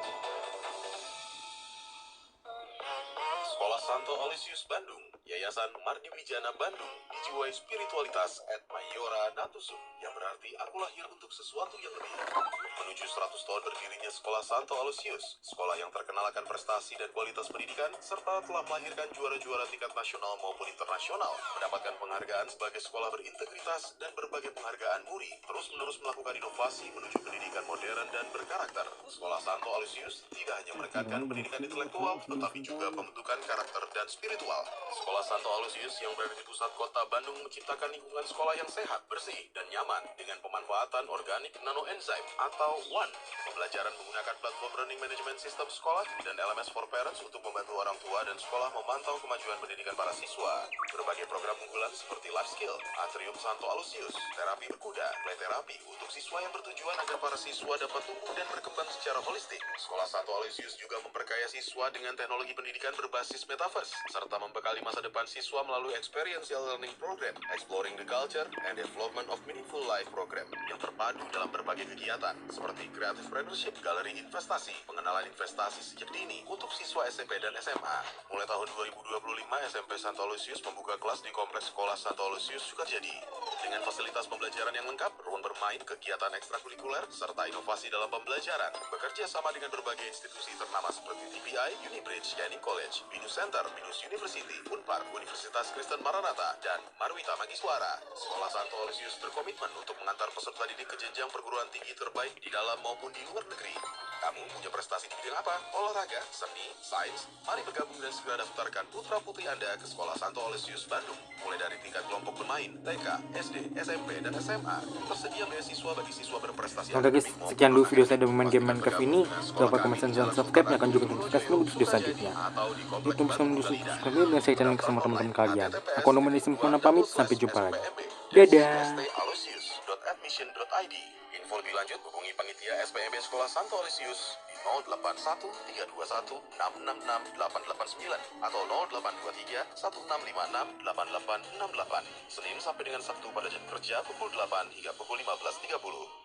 Sekolah Santo Aloysius Bandung, Yayasan Mardi Wijana Bandung, dijiwai spiritualitas et Mayora Natusum, yang berarti aku lahir untuk sesuatu yang lebih. Menuju 100 tahun berdirinya Sekolah Santo Aloysius, sekolah yang terkenal akan prestasi dan kualitas pendidikan, serta telah melahirkan juara-juara tingkat nasional maupun internasional, mendapatkan penghargaan sebagai sekolah berintegritas dan berbagai penghargaan muri, terus-menerus melakukan inovasi menuju pendidikan modern dan berkarakter. Sekolah Santo Aloysius tidak hanya menekankan pendidikan intelektual, tetapi juga pembentukan karakter, dan spiritual. Sekolah Santo Aloysius yang berada di pusat kota Bandung menciptakan lingkungan sekolah yang sehat, bersih, dan nyaman dengan pemanfaatan organik nanoenzyme atau ONE. Pembelajaran menggunakan platform Learning Management System sekolah dan LMS for Parents untuk membantu orang tua dan sekolah memantau kemajuan pendidikan para siswa. Berbagai program unggulan seperti Life Skill, Atrium Santo Aloysius, terapi berkuda, play terapi untuk siswa yang bertujuan agar para siswa dapat tumbuh dan berkembang secara holistik. Sekolah Santo Aloysius juga memperkaya siswa dengan teknologi pendidikan berbasis metaverse, serta membekali masa depan siswa melalui Experiential Learning Program, Exploring the Culture and Development of Meaningful Life Program, yang terpadu dalam berbagai kegiatan, seperti Creative Partnership, Galeri Investasi, pengenalan investasi sejak dini untuk siswa SMP dan SMA. Mulai tahun 2025, SMP Santo Aloysius membuka kelas di Kompleks Sekolah Santo Aloysius Sukarjadi. Dengan fasilitas pembelajaran yang lengkap, ruang bermain, kegiatan ekstrakurikuler, serta inovasi dalam pembelajaran, bekerja sama dengan berbagai institusi ternama seperti TPI, Unibridge, Canning College, Binus Center, Binus University, Unpar, Universitas Kristen Maranatha, dan Marwita Magiswara. Sekolah Santo Aloysius berkomitmen untuk mengantar peserta didik ke jenjang perguruan tinggi terbaik di dalam maupun di luar negeri. Kamu punya prestasi di bidang apa? Olahraga, seni, sains? Mari bergabung dan segera daftarkan putra-putri Anda ke Sekolah Santo Aloysius Bandung. Mulai dari tingkat kelompok bermain, TK, SD, SMP, dan SMA. Tersedia beasiswa bagi siswa berprestasi. Oke guys, sekian dulu video saya bermain game Minecraft ini. Jangan lupa komen dan subscribe, akan juga notifikasi untuk video selanjutnya. Untuk bisa subscribe dengan saya channel ke sama teman-teman kalian. Aku nomor Simona pamit, sampai jumpa lagi. Dadah. Info lebih lanjut hubungi panitia SPMB Sekolah Santo Aloysius di 081321666889 atau 082316568868 Senin sampai dengan Sabtu pada jam kerja pukul 8 hingga pukul 15.30.